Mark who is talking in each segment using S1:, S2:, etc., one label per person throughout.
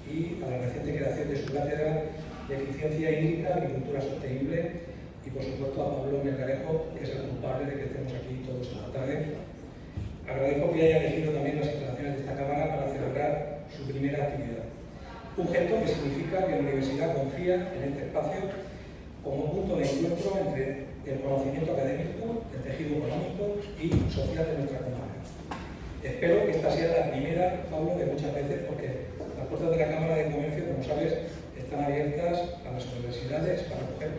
S1: y a la reciente creación de su cátedra de eficiencia hídrica, agricultura sostenible, y por supuesto a Pablo Melgarejo, que es el culpable de que estemos aquí todos esta tarde. Agradezco que haya elegido también las instalaciones de esta Cámara para celebrar su primera actividad. Un gesto que significa que la Universidad confía en este espacio como punto de encuentro entre el conocimiento académico, el tejido económico y social de nuestra comarca. Espero que esta sea la primera, Pablo, de muchas veces, porque las puertas de la Cámara de Comercio, como sabes, están abiertas a las universidades para acoger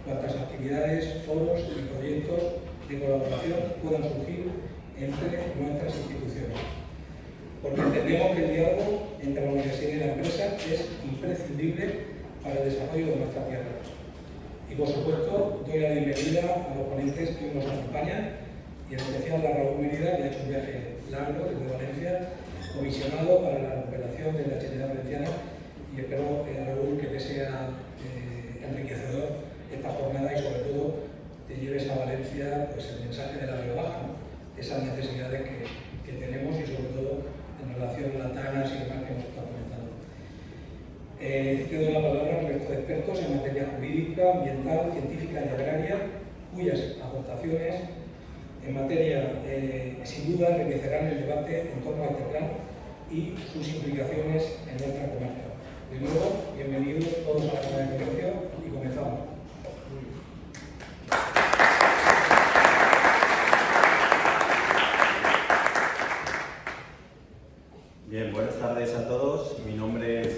S1: cuantas actividades, foros y proyectos de colaboración puedan surgir entre nuestras instituciones. Porque entendemos que el diálogo entre la universidad y la empresa es imprescindible para el desarrollo de nuestra tierra. Y por supuesto, doy la bienvenida a los ponentes que nos acompañan, y en especial a Raúl Mérida, que ha hecho un viaje largo desde Valencia, comisionado para la recuperación de la Generalitat Valenciana, y espero, Raúl, que te sea enriquecedor esta jornada y sobre todo te lleves a Valencia pues, el mensaje de la Río Baja, ¿no? Esas necesidades que tenemos y sobre todo en relación a las tanas y demás que hemos estado comentando. Cedo la palabra al resto de expertos en materia jurídica, ambiental, científica y agraria, cuyas aportaciones en materia sin duda enriquecerán el debate en torno a este plan y sus implicaciones en nuestra comarca. De nuevo, bienvenidos todos a la Cámara de Comercio y comenzamos.
S2: Bien, buenas tardes a todos. Mi nombre es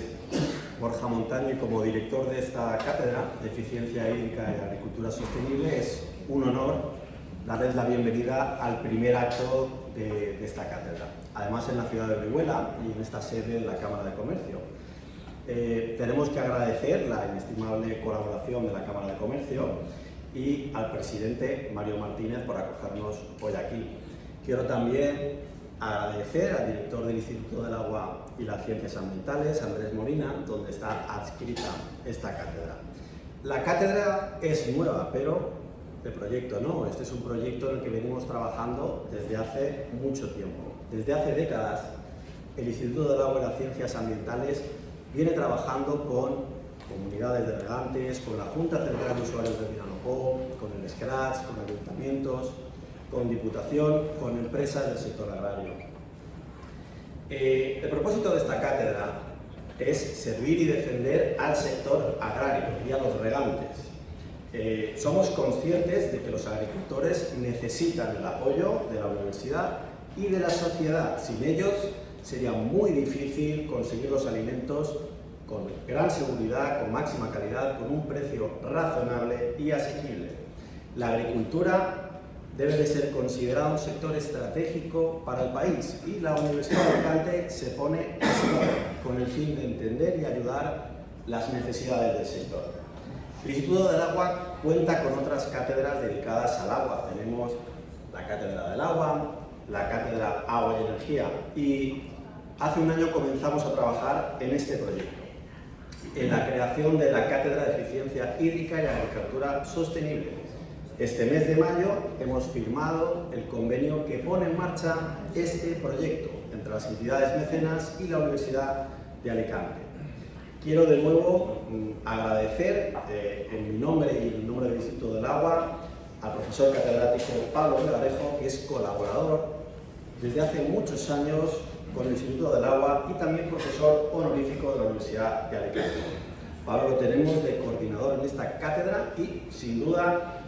S2: Borja Montaño y como director de esta cátedra de eficiencia hídrica y agricultura sostenible es un honor darles la bienvenida al primer acto de esta cátedra. Además en la ciudad de Orihuela y en esta sede en la Cámara de Comercio. Tenemos que agradecer la inestimable colaboración de la Cámara de Comercio y al presidente Mario Martínez por acogernos hoy aquí. Quiero también agradecer al director del Instituto del Agua y las Ciencias Ambientales, Andrés Molina, donde está adscrita esta cátedra. La cátedra es nueva, pero el proyecto no. Este es un proyecto en el que venimos trabajando desde hace mucho tiempo. Desde hace décadas, el Instituto del Agua y las Ciencias Ambientales viene trabajando con comunidades de regantes, con la Junta Central de Usuarios del Vinalopó, con el Scratch, con ayuntamientos, con Diputación, con empresas del sector agrario. El propósito de esta cátedra es servir y defender al sector agrario y a los regantes. Somos conscientes de que los agricultores necesitan el apoyo de la universidad y de la sociedad. Sin ellos sería muy difícil conseguir los alimentos con gran seguridad, con máxima calidad, con un precio razonable y asequible. La agricultura debe de ser considerado un sector estratégico para el país y la Universidad de Alicante se pone a su lado con el fin de entender y ayudar las necesidades del sector. El Instituto del Agua cuenta con otras cátedras dedicadas al agua. Tenemos la Cátedra del Agua, la Cátedra Agua y Energía, y hace un año comenzamos a trabajar en este proyecto, en la creación de la Cátedra de Eficiencia Hídrica y Agricultura Sostenible. Este mes de mayo hemos firmado el convenio que pone en marcha este proyecto entre las entidades mecenas y la Universidad de Alicante. Quiero de nuevo agradecer en mi nombre y en el nombre del Instituto del Agua al profesor catedrático Pablo Melgarejo, que es colaborador desde hace muchos años con el Instituto del Agua y también profesor honorífico de la Universidad de Alicante. Pablo lo tenemos de coordinador en esta cátedra y, sin duda,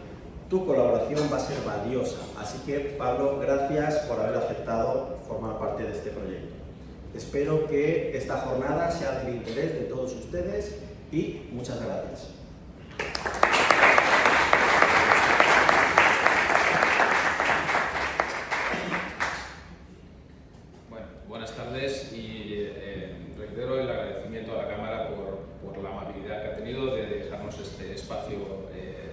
S2: tu colaboración va a ser valiosa. Así que, Pablo, gracias por haber aceptado formar parte de este proyecto. Espero que esta jornada sea del interés de todos ustedes y muchas gracias.
S3: Bueno, buenas tardes y reitero el agradecimiento a la Cámara por la amabilidad que ha tenido de dejarnos este espacio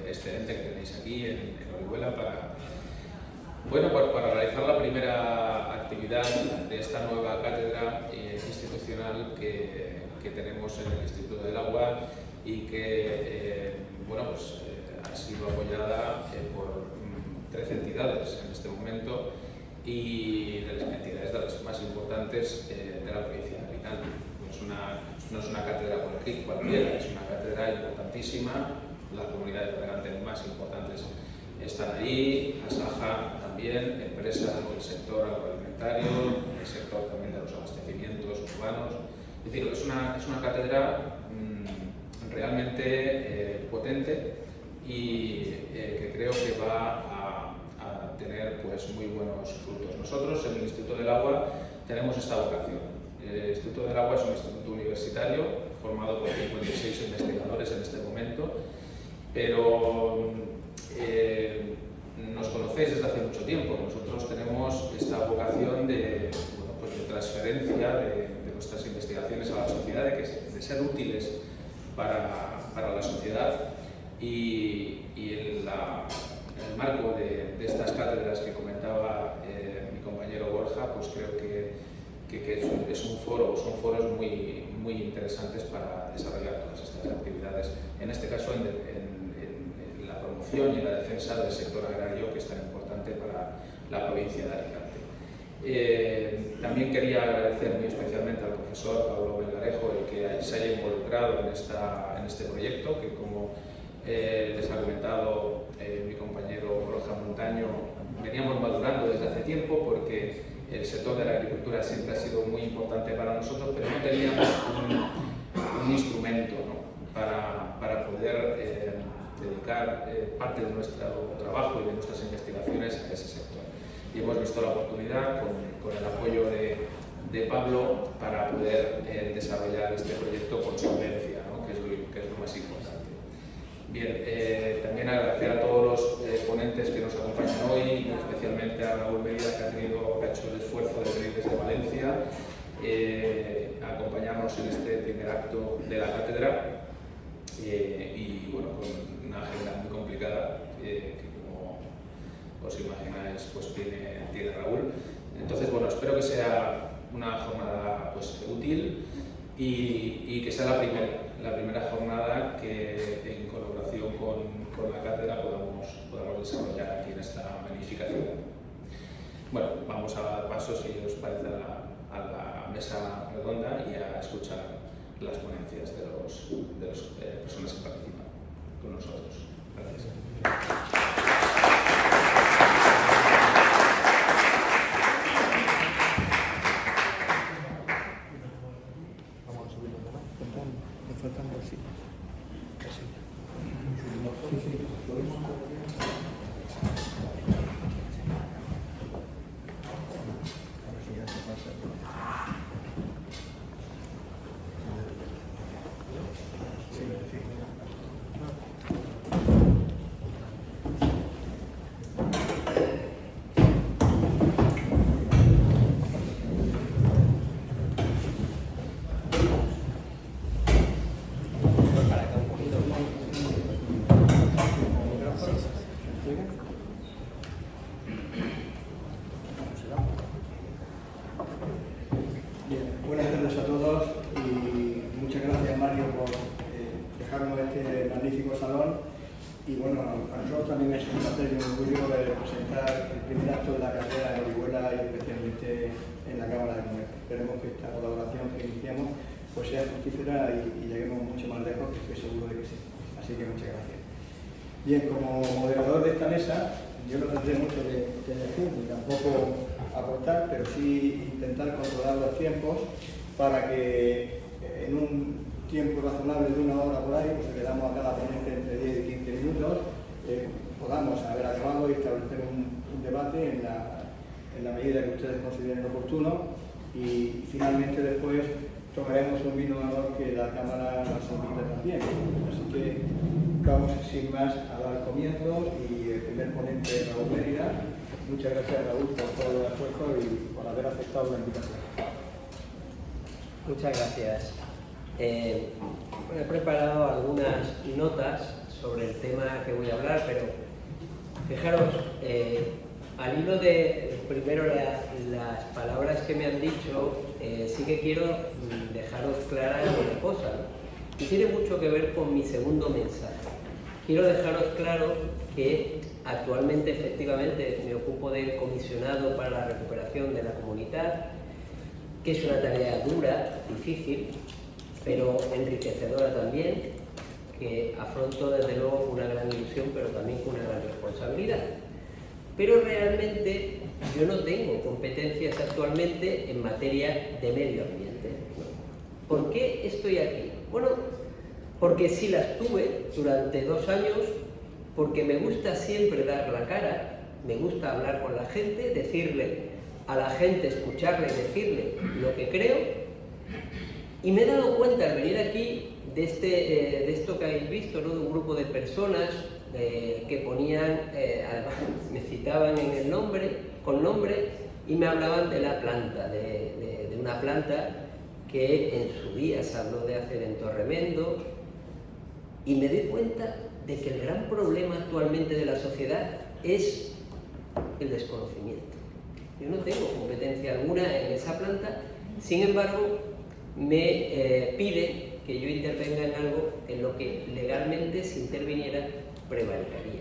S3: excelente que tenéis aquí en Orihuela para realizar la primera actividad de esta nueva cátedra institucional que tenemos en el Instituto del Agua y que ha sido apoyada por 13 entidades en este momento y de las entidades de las más importantes de la provincia de Alicante. Es una no es una cátedra cualquiera, es una cátedra importantísima. Las comunidades regantes más importantes están ahí, Asaja también, empresas del sector agroalimentario, el sector también de los abastecimientos urbanos. Es decir, es una cátedra realmente potente y que creo que va a tener pues, muy buenos frutos. Nosotros en el Instituto del Agua tenemos esta vocación. El Instituto del Agua es un instituto universitario formado por 56 investigadores en este momento, pero nos conocéis desde hace mucho tiempo. Nosotros tenemos esta vocación de transferencia de nuestras investigaciones a la sociedad, de ser útiles para la sociedad, y en el marco de estas cátedras que comentaba mi compañero Borja, pues creo que son foros muy interesantes para desarrollar todas estas actividades, en este caso en la promoción y la defensa del sector agrario, que es tan importante para la provincia de Alicante. También quería agradecer muy especialmente al profesor Pablo Melgarejo el que se haya involucrado en este proyecto, que como les ha comentado mi compañero Borja Montaño, veníamos madurando desde hace tiempo, porque el sector de la agricultura siempre ha sido muy importante para nosotros, pero no teníamos un instrumento, ¿no?, para poder dedicar parte de nuestro trabajo y de nuestras investigaciones a ese sector. Y hemos visto la oportunidad, con el apoyo de Pablo, para poder desarrollar este proyecto con solvencia, ¿no?, que es lo más importante. Bien, también agradecer a todos los ponentes que nos acompañan hoy, y especialmente a Raúl Medina, que ha hecho el esfuerzo de venir desde Valencia a acompañarnos en este primer acto de la cátedra, y bueno, con una agenda muy complicada, que como os imagináis, pues tiene Raúl. Entonces, bueno, espero que sea una jornada pues, útil y que sea la primera jornada que, en colaboración con la cátedra, podamos desarrollar aquí en esta magnífica ciudad. Bueno, vamos a dar paso, si os parece, a la mesa redonda y a escuchar las ponencias de las personas que participan con nosotros. Gracias.
S4: Buenas tardes a todos y muchas gracias, Mario, por dejarnos este magnífico salón. Y bueno, a nosotros también es un placer y un orgullo presentar el primer acto de la carrera de Orihuela, y especialmente en la Cámara de Comercio. Esperemos que esta colaboración que iniciamos pues sea fructífera y lleguemos mucho más lejos, que estoy seguro de que sí. Así que muchas gracias. Bien, como moderador de esta mesa, yo no tendré mucho que decir ni tampoco aportar, pero sí intentar controlar los tiempos para que en un tiempo razonable de 1 hora por ahí, pues le damos a cada ponente entre 10 y 15 minutos, podamos haber acabado y establecer un debate en la medida que ustedes consideren oportuno, y finalmente después tomaremos un vino de honor que la Cámara nos invita también. Así que vamos sin más a dar comienzo, y el primer ponente es Raúl Mérida. Muchas gracias, Raúl, por todo el esfuerzo y por haber aceptado la invitación.
S5: Muchas gracias. He preparado algunas notas sobre el tema que voy a hablar, pero fijaros, al hilo de primero las palabras que me han dicho, sí que quiero dejaros clara una cosa, ¿no? Y tiene mucho que ver con mi segundo mensaje. Quiero dejaros claro que actualmente, efectivamente, me ocupo del comisionado para la recuperación de la comunidad, que es una tarea dura, difícil, pero enriquecedora también, que afronto desde luego una gran ilusión, pero también con una gran responsabilidad. Pero realmente yo no tengo competencias actualmente en materia de medio ambiente. ¿Por qué estoy aquí? Bueno, porque sí las tuve durante 2 años, porque me gusta siempre dar la cara, me gusta hablar con la gente, decirle a la gente, escucharle y decirle lo que creo, y me he dado cuenta al venir aquí de esto que habéis visto, ¿no? De un grupo de personas que ponían, además me citaban en el nombre, con nombre, y me hablaban de la planta, de una planta que en su día se habló de hacer en Torremendo, y me doy cuenta de que el gran problema actualmente de la sociedad es el desconocimiento. Yo no tengo competencia alguna en esa planta, sin embargo, me piden que yo intervenga en algo en lo que legalmente, si interviniera, prevaricaría.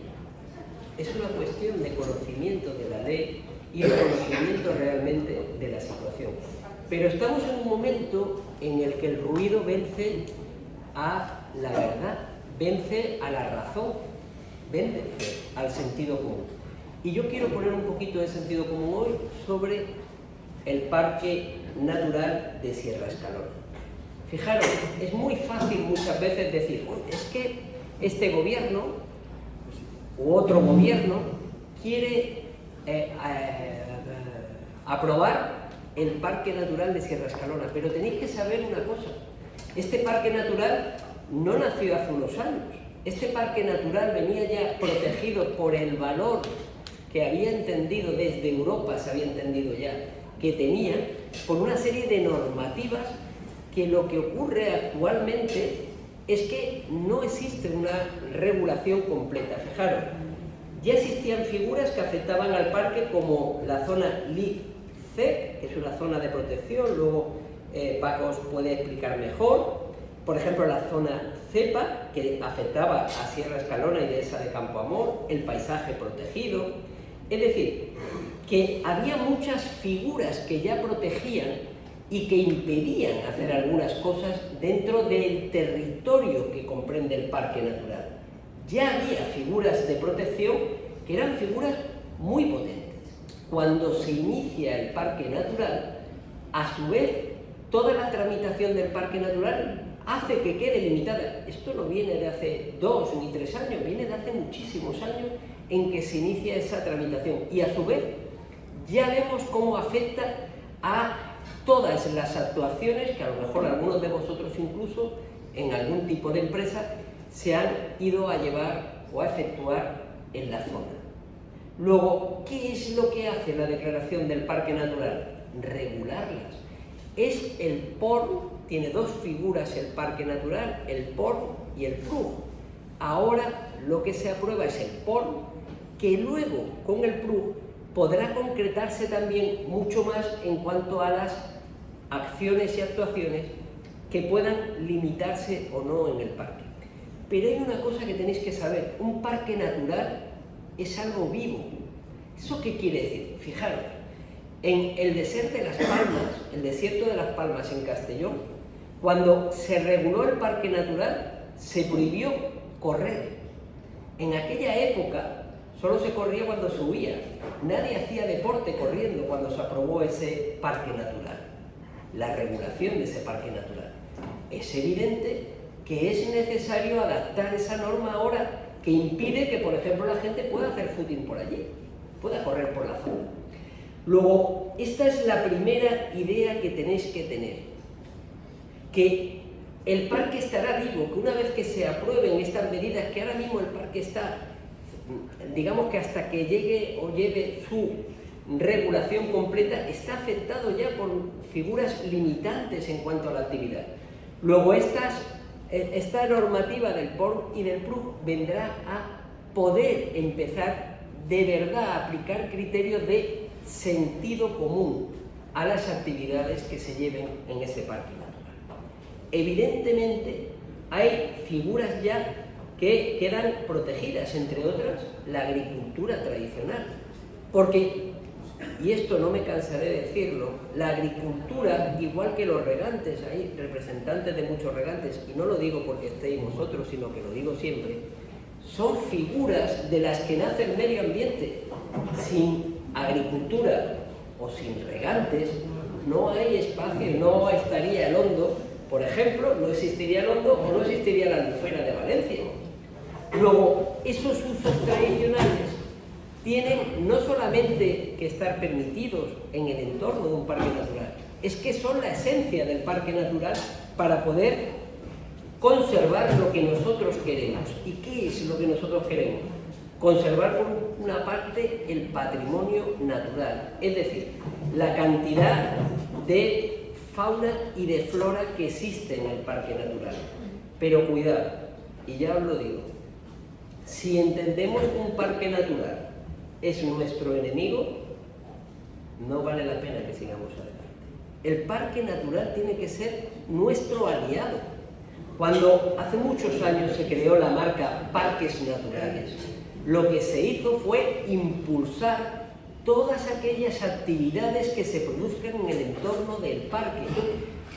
S5: Es una cuestión de conocimiento de la ley y de conocimiento realmente de la situación. Pero estamos en un momento en el que el ruido vence a la verdad, vence a la razón, vence al sentido común. Y yo quiero poner un poquito de sentido común hoy sobre el Parque Natural de Sierra Escalona. Fijaros, es muy fácil muchas veces decir, es que este gobierno u otro gobierno quiere aprobar el Parque Natural de Sierra Escalona, pero tenéis que saber una cosa, este Parque Natural no nació hace unos años, este Parque Natural venía ya protegido por el valor que había entendido desde Europa, se había entendido ya, que tenía, por una serie de normativas que lo que ocurre actualmente es que no existe una regulación completa. Fijaros, ya existían figuras que afectaban al parque como la zona LIC-C, que es una zona de protección, luego Paco os puede explicar mejor. Por ejemplo, la zona CEPA, que afectaba a Sierra Escalona y Dehesa de Campoamor, el paisaje protegido. Es decir, que había muchas figuras que ya protegían y que impedían hacer algunas cosas dentro del territorio que comprende el parque natural. Ya había figuras de protección que eran figuras muy potentes. Cuando se inicia el parque natural, a su vez, toda la tramitación del parque natural hace que quede limitada. Esto no viene de hace 2 ni 3 años, viene de hace muchísimos años en que se inicia esa tramitación. Y a su vez, ya vemos cómo afecta a todas las actuaciones que a lo mejor algunos de vosotros incluso en algún tipo de empresa se han ido a llevar o a efectuar en la zona. Luego, ¿qué es lo que hace la declaración del parque natural? Regularlas. Es el POR, tiene 2 figuras el parque natural, el POR y el PRUG. Ahora lo que se aprueba es el POR, que luego con el PRUG podrá concretarse también mucho más en cuanto a las acciones y actuaciones que puedan limitarse o no en el parque. Pero hay una cosa que tenéis que saber, un parque natural es algo vivo. ¿Eso qué quiere decir? Fijaros, en el desierto de Las Palmas, el desierto de Las Palmas en Castellón, cuando se reguló el parque natural, se prohibió correr. En aquella época solo se corría cuando se huía. Nadie hacía deporte corriendo cuando se aprobó ese parque natural, la regulación de ese parque natural. Es evidente que es necesario adaptar esa norma ahora que impide que, por ejemplo, la gente pueda hacer footing por allí, pueda correr por la zona. Luego, esta es la primera idea que tenéis que tener, que el parque estará vivo, que una vez que se aprueben estas medidas, que ahora mismo el parque está, digamos que hasta que llegue o lleve su regulación completa, está afectado ya por figuras limitantes en cuanto a la actividad. Luego esta normativa del POR y del PRUG vendrá a poder empezar de verdad a aplicar criterios de sentido común a las actividades que se lleven en ese parque natural. Evidentemente hay figuras ya que quedan protegidas, entre otras la agricultura tradicional, porque y esto no me cansaré de decirlo, la agricultura, igual que los regantes, hay representantes de muchos regantes, y no lo digo porque estéis vosotros, sino que lo digo siempre, son figuras de las que nace el medio ambiente. Sin agricultura o sin regantes no hay espacio, no estaría el Hondo, por ejemplo, no existiría el Hondo o no existiría la Albufera de Valencia. Luego, esos usos tradicionales tienen no solamente que estar permitidos en el entorno de un parque natural, es que son la esencia del parque natural para poder conservar lo que nosotros queremos. ¿Y qué es lo que nosotros queremos? Conservar por una parte el patrimonio natural, es decir, la cantidad de fauna y de flora que existe en el parque natural. Pero cuidado, y ya os lo digo, si entendemos que un parque natural es nuestro enemigo, no vale la pena que sigamos adelante. El parque natural tiene que ser nuestro aliado. Cuando hace muchos años se creó la marca Parques Naturales, lo que se hizo fue impulsar todas aquellas actividades que se produzcan en el entorno del parque,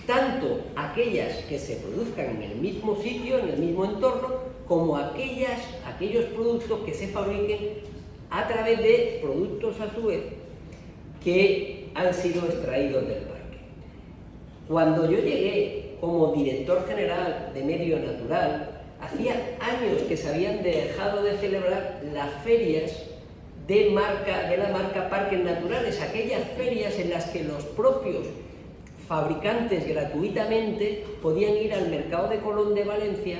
S5: tanto aquellas que se produzcan en el mismo sitio, en el mismo entorno, como aquellos productos que se fabriquen a través de productos a su vez que han sido extraídos del parque. Cuando yo llegué como director general de Medio Natural, hacía años que se habían dejado de celebrar las ferias de la marca Parques Naturales, aquellas ferias en las que los propios fabricantes gratuitamente podían ir al Mercado de Colón de Valencia,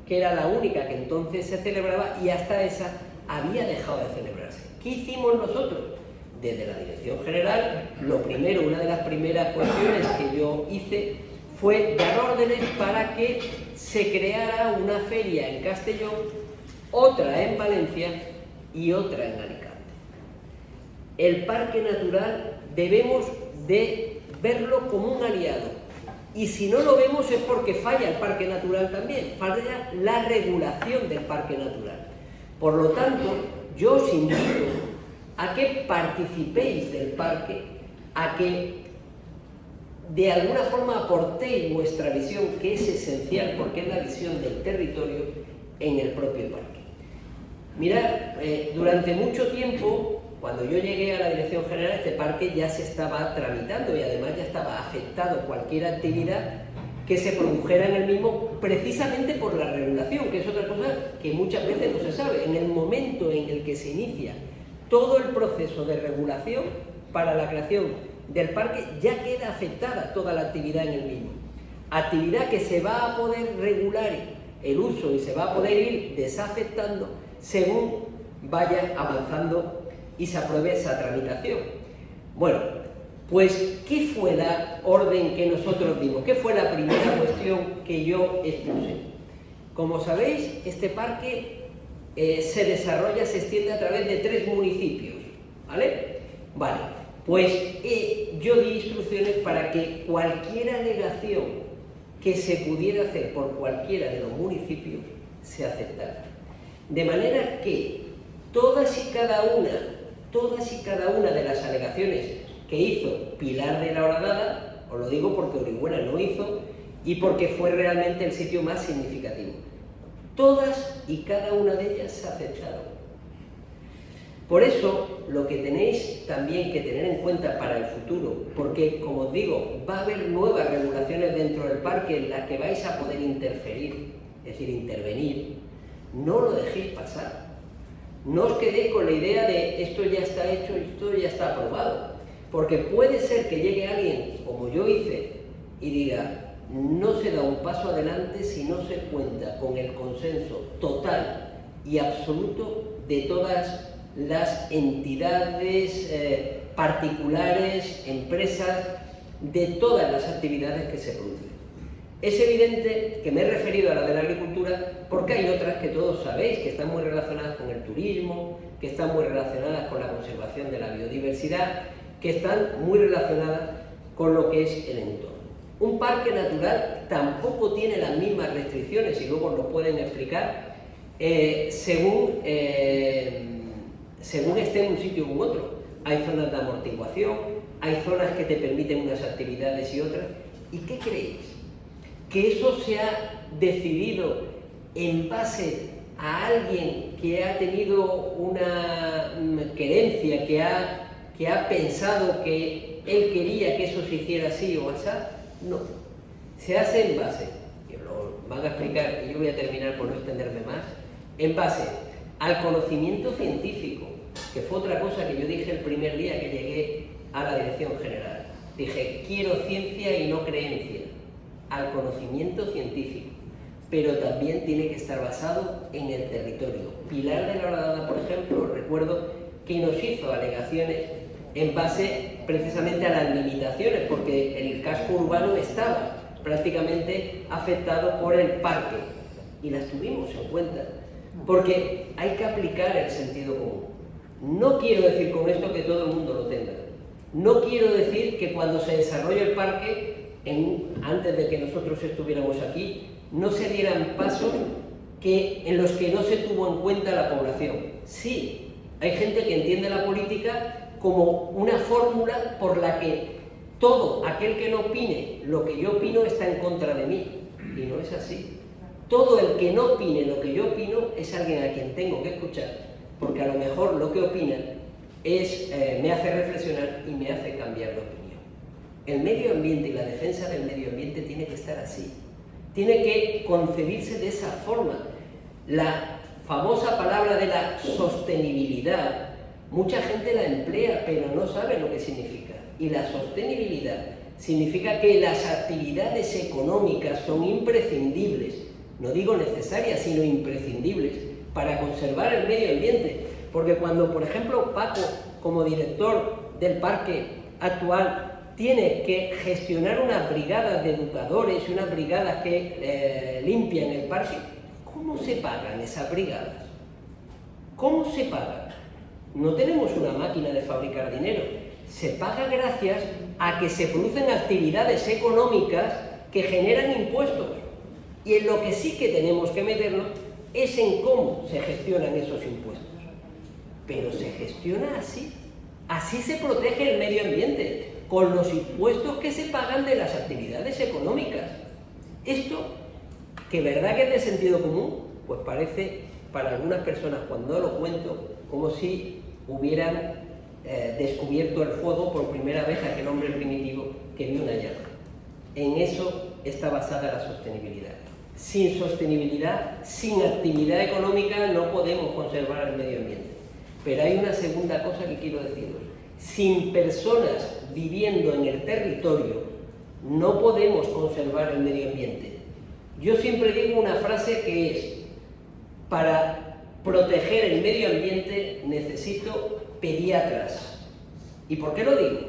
S5: que era la única que entonces se celebraba, y hasta esa había dejado de celebrarse. ¿Qué hicimos nosotros? Desde la Dirección General, una de las primeras cuestiones que yo hice fue dar órdenes para que se creara una feria en Castellón, otra en Valencia y otra en Alicante. El parque natural debemos de verlo como un aliado, y si no lo vemos es porque falla el parque natural también, falla la regulación del parque natural. Por lo tanto, yo os invito a que participéis del parque, a que de alguna forma aportéis vuestra visión, que es esencial porque es la visión del territorio en el propio parque. Mirad, durante mucho tiempo, cuando yo llegué a la Dirección General, este parque ya se estaba tramitando y además ya estaba afectado cualquier actividad que se produjera en el mismo, precisamente por la regulación, que es otra cosa que muchas veces no se sabe. En el momento en el que se inicia todo el proceso de regulación para la creación del parque, ya queda afectada toda la actividad en el mismo. Actividad que se va a poder regular el uso y se va a poder ir desafectando según vaya avanzando y se apruebe esa tramitación. Bueno, pues, ¿qué fue la orden que nosotros dimos? ¿Qué fue la primera cuestión que yo expuse? Como sabéis, este parque se desarrolla, se extiende a través de 3 municipios, ¿vale? Vale, pues yo di instrucciones para que cualquier alegación que se pudiera hacer por cualquiera de los municipios se aceptara. De manera que todas y cada una de las alegaciones que hizo Pilar de la Horadada, os lo digo porque Orihuela no hizo y porque fue realmente el sitio más significativo, todas y cada una de ellas se aceptaron. Por eso, lo que tenéis también que tener en cuenta para el futuro, porque, como os digo, va a haber nuevas regulaciones dentro del parque en las que vais a poder interferir, es decir, intervenir, no lo dejéis pasar. No os quedéis con la idea de esto ya está hecho, esto ya está aprobado, porque puede ser que llegue alguien, como yo hice, y diga, no se da un paso adelante si no se cuenta con el consenso total y absoluto de todas las entidades particulares, empresas, de todas las actividades que se producen. Es evidente que me he referido a la de la agricultura porque hay otras que todos sabéis que están muy relacionadas con el turismo, que están muy relacionadas con la conservación de la biodiversidad, que están muy relacionadas con lo que es el entorno. Un parque natural tampoco tiene las mismas restricciones, y luego lo pueden explicar, según esté en un sitio u otro. hay zonas de amortiguación, hay zonas que te permiten unas actividades y otras. ¿Y qué creéis? ¿Que eso se ha decidido en base a alguien que ha tenido una querencia, que ha pensado que él quería que eso se hiciera así o así? No. Se hace en base, que lo van a explicar y yo voy a terminar por no extenderme más, en base al conocimiento científico, que fue otra cosa que yo dije el primer día que llegué a la dirección general. Dije, quiero ciencia y no creencia, al conocimiento científico, pero también tiene que estar basado en el territorio. Pilar de la Horadada, por ejemplo, recuerdo que nos hizo alegaciones en base precisamente a las limitaciones, porque el casco urbano estaba prácticamente afectado por el parque y las tuvimos en cuenta, porque hay que aplicar el sentido común. No quiero decir con esto que todo el mundo lo tenga. No quiero decir que cuando se desarrolle el parque, antes de que nosotros estuviéramos aquí, no se dieran pasos en los que no se tuvo en cuenta la población. Sí, hay gente que entiende la política como una fórmula por la que todo aquel que no opine lo que yo opino está en contra de mí. Y no es así. Todo el que no opine lo que yo opino es alguien a quien tengo que escuchar, porque a lo mejor lo que opina me hace reflexionar y me hace cambiar de opinión. El medio ambiente y la defensa del medio ambiente tiene que estar así. Tiene que concebirse de esa forma. La famosa palabra de la sostenibilidad, mucha gente la emplea, pero no sabe lo que significa. Y la sostenibilidad significa que las actividades económicas son imprescindibles, no digo necesarias, sino imprescindibles, para conservar el medio ambiente. Porque cuando, por ejemplo, Paco, como director del parque actual, tiene que gestionar una brigada de educadores y unas brigadas que limpian el parque, ¿cómo se pagan esas brigadas? ¿Cómo se pagan? No tenemos una máquina de fabricar dinero. Se paga gracias a que se producen actividades económicas que generan impuestos. Y en lo que sí que tenemos que meternos es en cómo se gestionan esos impuestos. Pero se gestiona así. Así se protege el medio ambiente, con los impuestos que se pagan de las actividades económicas. Esto, que verdad que es de sentido común, pues parece para algunas personas, cuando lo cuento, como si hubieran descubierto el fuego por primera vez aquel hombre primitivo que vio una llama. En eso está basada la sostenibilidad. Sin sostenibilidad, sin actividad económica, no podemos conservar el medio ambiente. Pero hay una segunda cosa que quiero deciros. Sin personas viviendo en el territorio, no podemos conservar el medio ambiente. Yo siempre digo una frase que es: para proteger el medio ambiente necesito pediatras. ¿Y por qué lo digo?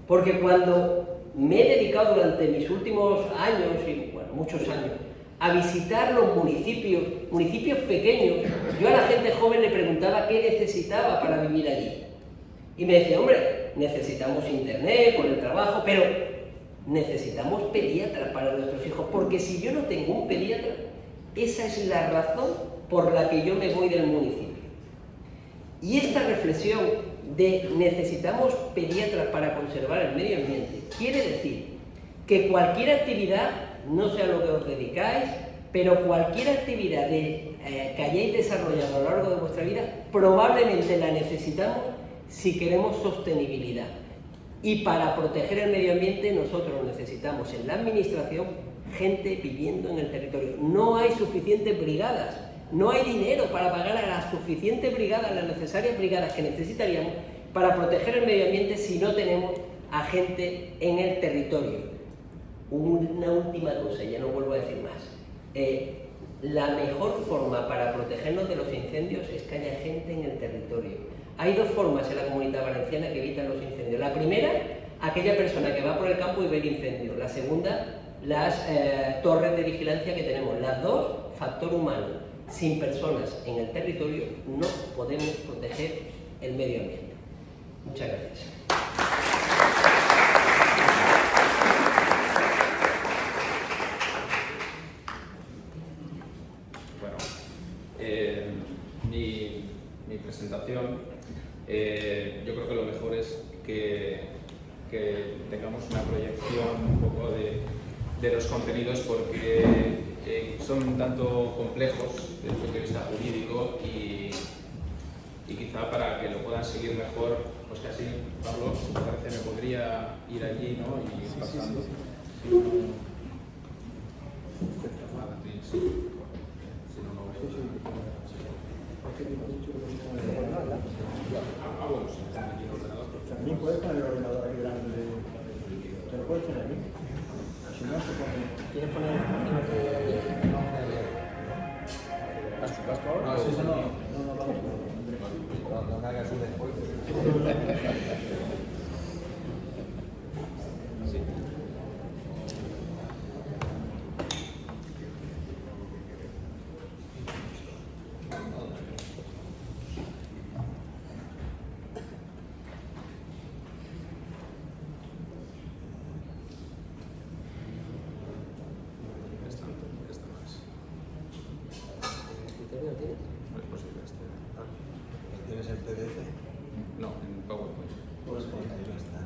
S5: Porque cuando me he dedicado durante mis últimos años, y bueno, muchos años, a visitar los municipios pequeños, yo a la gente joven le preguntaba qué necesitaba para vivir allí. Y me decía, hombre, necesitamos internet por el trabajo, pero necesitamos pediatras para nuestros hijos, porque si yo no tengo un pediatra, esa es la razón por la que yo me voy del municipio. Y esta reflexión de necesitamos pediatras para conservar el medio ambiente quiere decir que cualquier actividad, no sé a lo que os dedicáis, pero cualquier actividad que hayáis desarrollado a lo largo de vuestra vida, probablemente la necesitamos si queremos sostenibilidad. Y para proteger el medio ambiente nosotros necesitamos en la administración gente viviendo en el territorio. No hay suficientes brigadas, no hay dinero para pagar a las suficientes brigadas, las necesarias brigadas que necesitaríamos para proteger el medio ambiente si no tenemos a gente en el territorio. Una última cosa, ya no vuelvo a decir más. La mejor forma para protegernos de los incendios es que haya gente en el territorio. Hay dos formas en la Comunidad Valenciana que evitan los incendios. La primera, aquella persona que va por el campo y ve el incendio. La segunda, las torres de vigilancia que tenemos. Las dos, factor humano. Sin personas en el territorio no podemos proteger el medio ambiente. Muchas gracias.
S3: Bueno, mi presentación yo creo que lo mejor es que tengamos una proyección un poco de los contenidos, porque son un tanto complejos desde el punto de vista jurídico y quizá para que lo puedan seguir mejor, pues casi, Pablo, si te parece, me podría ir allí, ¿no? Y ir pasando. Bueno, si están aquí en el ordenador.
S4: También puedes poner el ordenador aquí delante de... ¿Te lo puedes tener aquí? Si no, se pone... ¿Quieres poner el ordenador aquí? ¿Vas tú ahora?
S3: No, sí, sí.
S4: No, vamos.
S6: No hagas un spoiler.
S3: Sí. Esta no es. No es posible este.
S6: ¿Tienes el PDF?
S3: No, en PowerPoint.
S6: Pues ahí no está.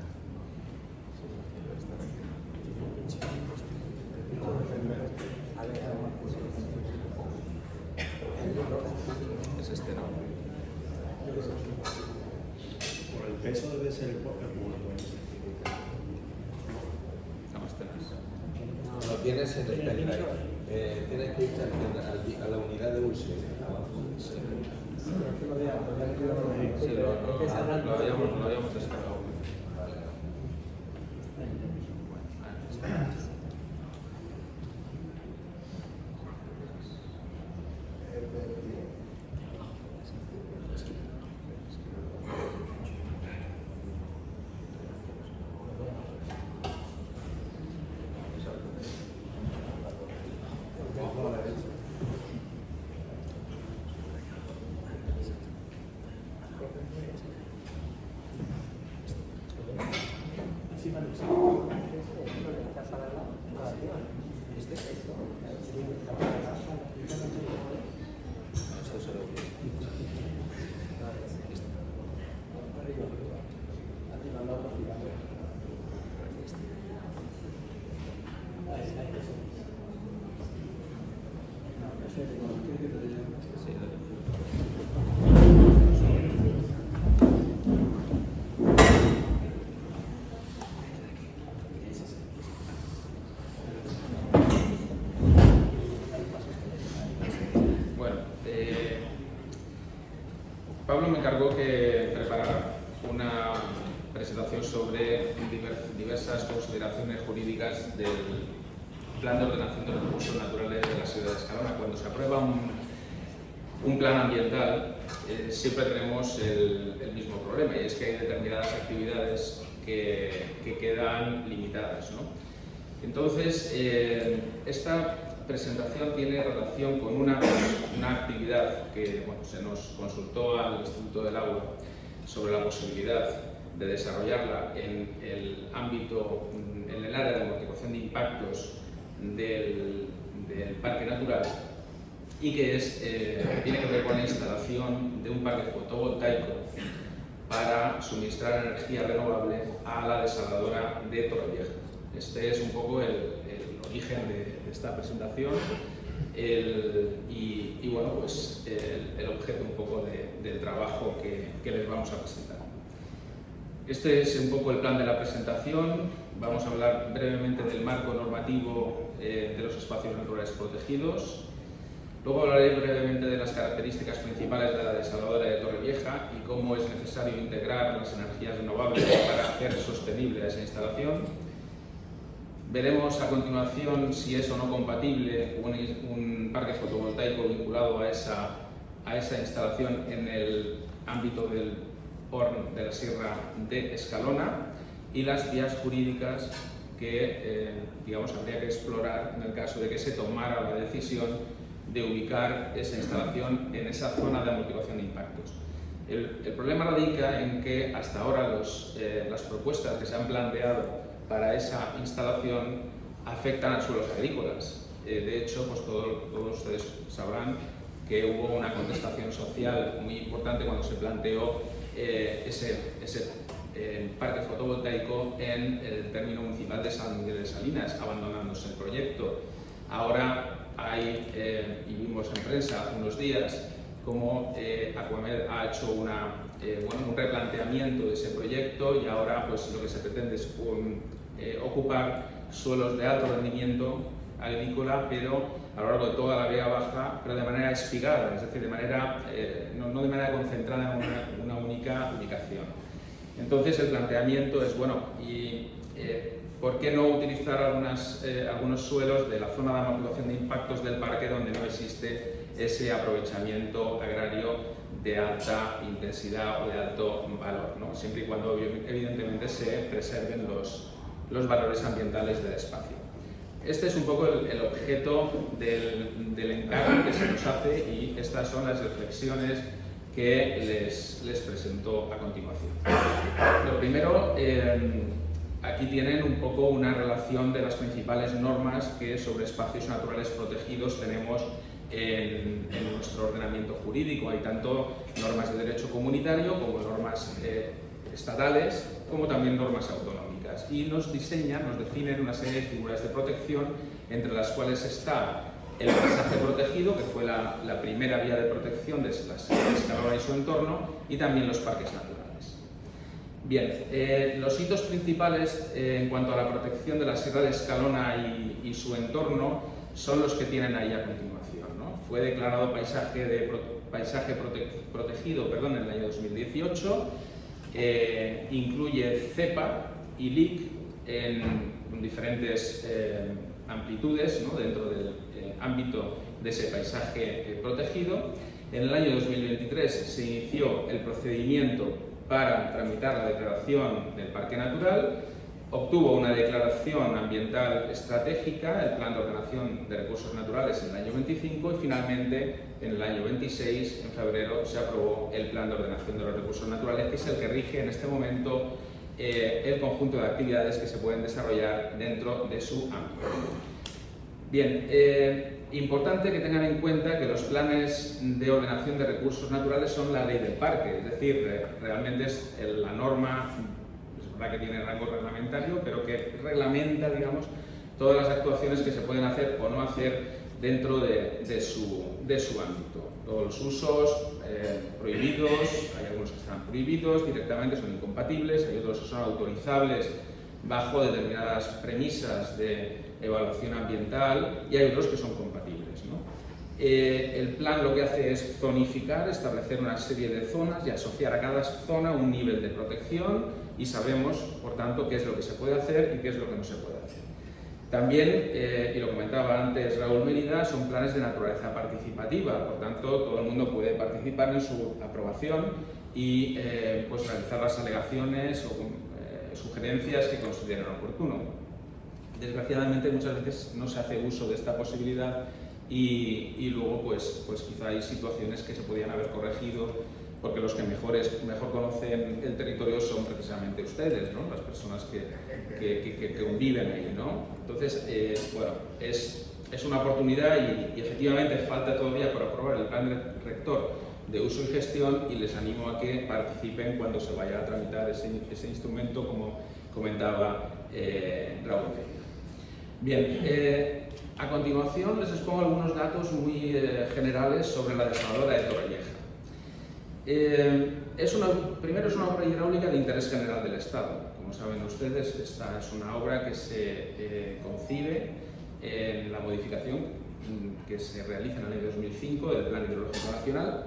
S3: Es este, ¿no?
S2: Por el peso debe ser el PowerPoint.
S3: No, este no es.
S6: Lo tienes en el pendrive. Tienes que irte a la unidad de Ulse.
S3: Sí, lo habíamos descargado. Pablo me encargó que preparara una presentación sobre diversas consideraciones jurídicas del Plan de Ordenación de los Recursos Naturales de la ciudad de Escalona. Cuando se aprueba un plan ambiental, siempre tenemos el mismo problema, y es que hay determinadas actividades que quedan limitadas, ¿no? Entonces, esta presentación tiene relación con una actividad que se nos consultó al Instituto del Agua sobre la posibilidad de desarrollarla en el ámbito, en el área de amortiguación de impactos del parque natural, y que tiene que ver con la instalación de un parque fotovoltaico para suministrar energía renovable a la desaladora de Torrevieja. Este es un poco el origen de esta presentación y bueno, pues el objeto un poco del trabajo que les vamos a presentar. Este es un poco el plan de la presentación. Vamos a hablar brevemente del marco normativo de los espacios naturales protegidos. Luego hablaré brevemente de las características principales de la desaladora de Torrevieja y cómo es necesario integrar las energías renovables para hacer sostenible esa instalación. Veremos a continuación si es o no compatible un parque fotovoltaico vinculado a esa instalación en el ámbito del PORN de la Sierra de Escalona, y las vías jurídicas que habría que explorar en el caso de que se tomara la decisión de ubicar esa instalación en esa zona de amortiguación de impactos. El problema radica en que hasta ahora las propuestas que se han planteado para esa instalación afectan a suelos agrícolas. De hecho, pues todos ustedes sabrán que hubo una contestación social muy importante cuando se planteó ese parque fotovoltaico en el término municipal de San Miguel de Salinas, abandonándose el proyecto. Ahora hay, y vimos en prensa hace unos días, cómo Aquamed ha hecho un replanteamiento de ese proyecto, y ahora pues lo que se pretende es ocupar suelos de alto rendimiento agrícola, pero a lo largo de toda la Vega Baja, pero de manera espigada, es decir, de manera, no de manera concentrada en una única ubicación. Entonces el planteamiento es, bueno, ¿por qué no utilizar algunos suelos de la zona de amortiguación de impactos del parque donde no existe ese aprovechamiento agrario de alta intensidad o de alto valor, ¿no? Siempre y cuando evidentemente se preserven los valores ambientales del espacio. Este es un poco el objeto del encargo que se nos hace, y estas son las reflexiones que les presento a continuación. Lo primero, aquí tienen un poco una relación de las principales normas que sobre espacios naturales protegidos tenemos en nuestro ordenamiento jurídico. Hay tanto normas de derecho comunitario como normas estatales, como también normas autonómicas, y nos definen una serie de figuras de protección, entre las cuales está el paisaje protegido, que fue la primera vía de protección de la Sierra de Escalona y su entorno, y también los parques naturales. Bien, los hitos principales en cuanto a la protección de la Sierra de Escalona y su entorno son los que tienen ahí a continuación, ¿no? Fue declarado paisaje protegido en el año 2018, incluye cepa y LIC en diferentes amplitudes, ¿no?, dentro del ámbito de ese paisaje protegido. En el año 2023 se inició el procedimiento para tramitar la declaración del parque natural, obtuvo una declaración ambiental estratégica, el plan de ordenación de recursos naturales, en el año 25, y finalmente en el año 26, en febrero, se aprobó el plan de ordenación de los recursos naturales, que es el que rige en este momento el conjunto de actividades que se pueden desarrollar dentro de su ámbito. Bien, importante que tengan en cuenta que los planes de ordenación de recursos naturales son la ley del parque, es decir, realmente es la norma, es verdad que tiene rango reglamentario, pero que reglamenta, digamos, todas las actuaciones que se pueden hacer o no hacer dentro de su ámbito. Todos los usos prohibidos, hay algunos que están prohibidos directamente, son incompatibles, hay otros que son autorizables bajo determinadas premisas de evaluación ambiental, y hay otros que son compatibles, ¿no? El plan lo que hace es zonificar, establecer una serie de zonas y asociar a cada zona un nivel de protección, y sabemos, por tanto, qué es lo que se puede hacer y qué es lo que no se puede hacer. También, y lo comentaba antes Raúl Mérida, son planes de naturaleza participativa, por tanto todo el mundo puede participar en su aprobación y pues realizar las alegaciones o sugerencias que consideren oportuno. Desgraciadamente muchas veces no se hace uso de esta posibilidad y luego pues quizá hay situaciones que se podían haber corregido, porque los que mejor conocen el territorio son precisamente ustedes, ¿no?, las personas que conviven ahí, ¿no? Entonces, bueno, es una oportunidad y efectivamente falta todavía por aprobar el plan rector de uso y gestión, y les animo a que participen cuando se vaya a tramitar ese instrumento, como comentaba Raúl. Bien, a continuación les expongo algunos datos muy generales sobre la desaladora de Torrevieja. Primero, es una obra hidráulica de interés general del Estado. Como saben ustedes, esta es una obra que se concibe en la modificación que se realiza en el año 2005 del Plan Hidrológico Nacional,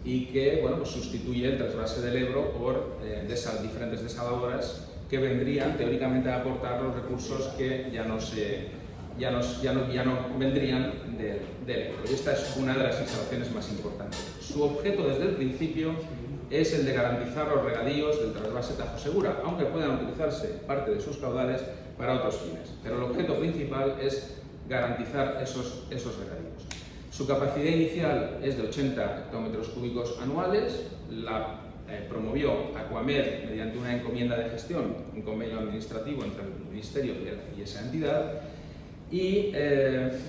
S3: y que, bueno, pues sustituye el trasvase del Ebro por diferentes desaladoras que vendrían teóricamente a aportar los recursos que ya no vendrían del Ebro. Y esta es una de las instalaciones más importantes. Su objeto desde el principio es el de garantizar los regadíos del trasvase Tajo Segura, aunque puedan utilizarse parte de sus caudales para otros fines. Pero el objeto principal es garantizar esos regadíos. Su capacidad inicial es de 80 hectómetros cúbicos anuales. La promovió Aquamed mediante una encomienda de gestión, un convenio administrativo entre el Ministerio y esa entidad. y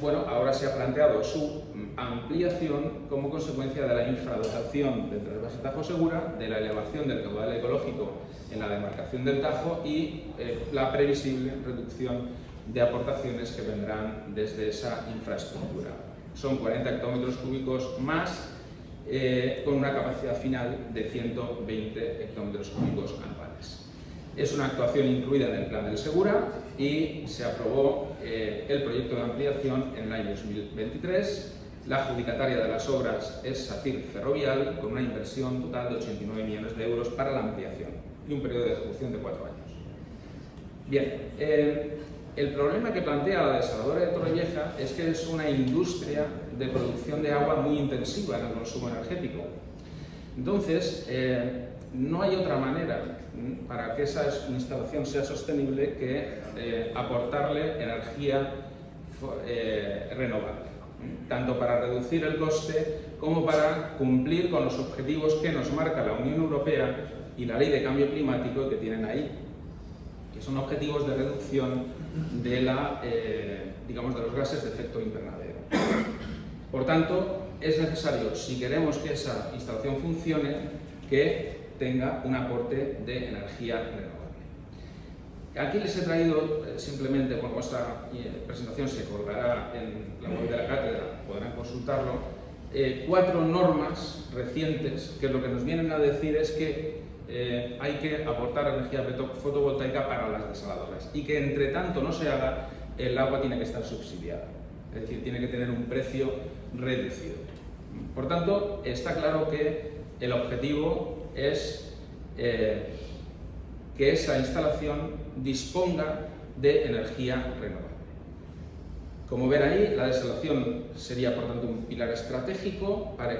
S3: bueno, ahora se ha planteado su ampliación como consecuencia de la infradotación del trasvase Tajo Segura, de la elevación del caudal ecológico en la demarcación del Tajo y la previsible reducción de aportaciones que vendrán desde esa infraestructura. Son 40 hectómetros cúbicos más, con una capacidad final de 120 hectómetros cúbicos anuales. Es una actuación incluida en el plan del Segura y se aprobó el proyecto de ampliación en el año 2023. La adjudicataria de las obras es SACIR Ferrovial, con una inversión total de 89 millones de euros para la ampliación y un periodo de ejecución de 4 años. Bien, el problema que plantea la desaladora de Torrevieja es que es una industria de producción de agua muy intensiva en el consumo energético. Entonces, no hay otra manera para que esa instalación sea sostenible que aportarle energía renovable, tanto para reducir el coste como para cumplir con los objetivos que nos marca la Unión Europea y la Ley de Cambio Climático que tienen ahí, que son objetivos de reducción de, digamos, de los gases de efecto invernadero. Por tanto, es necesario, si queremos que esa instalación funcione, que tenga un aporte de energía renovable. Aquí les he traído, simplemente, bueno, vuestra presentación se colgará en la web de la cátedra, podrán consultarlo, 4 normas recientes que lo que nos vienen a decir es que hay que aportar energía fotovoltaica para las desaladoras y que entre tanto no se haga, el agua tiene que estar subsidiada, es decir, tiene que tener un precio reducido. Por tanto, está claro que el objetivo es que esa instalación disponga de energía renovable. Como ven ahí, la desalación sería por tanto un pilar estratégico para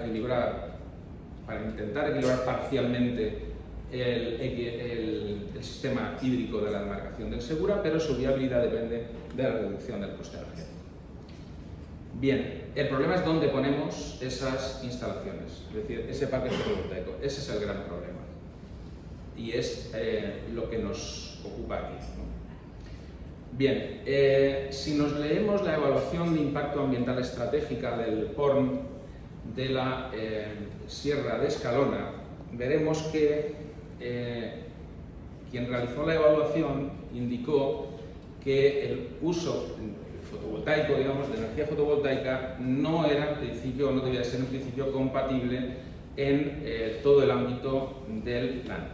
S3: intentar equilibrar parcialmente el sistema hídrico de la demarcación del Segura, pero su viabilidad depende de la reducción del coste energético. Bien, el problema es dónde ponemos esas instalaciones, es decir, ese parque fotovoltaico. Ese es el gran problema y es lo que nos ocupa aquí, ¿no? Bien, si nos leemos la evaluación de impacto ambiental estratégica del PORM de la Sierra de Escalona, veremos que quien realizó la evaluación indicó que el uso fotovoltaico, digamos, de energía fotovoltaica no era en principio, no debía ser en principio compatible en todo el ámbito del plan,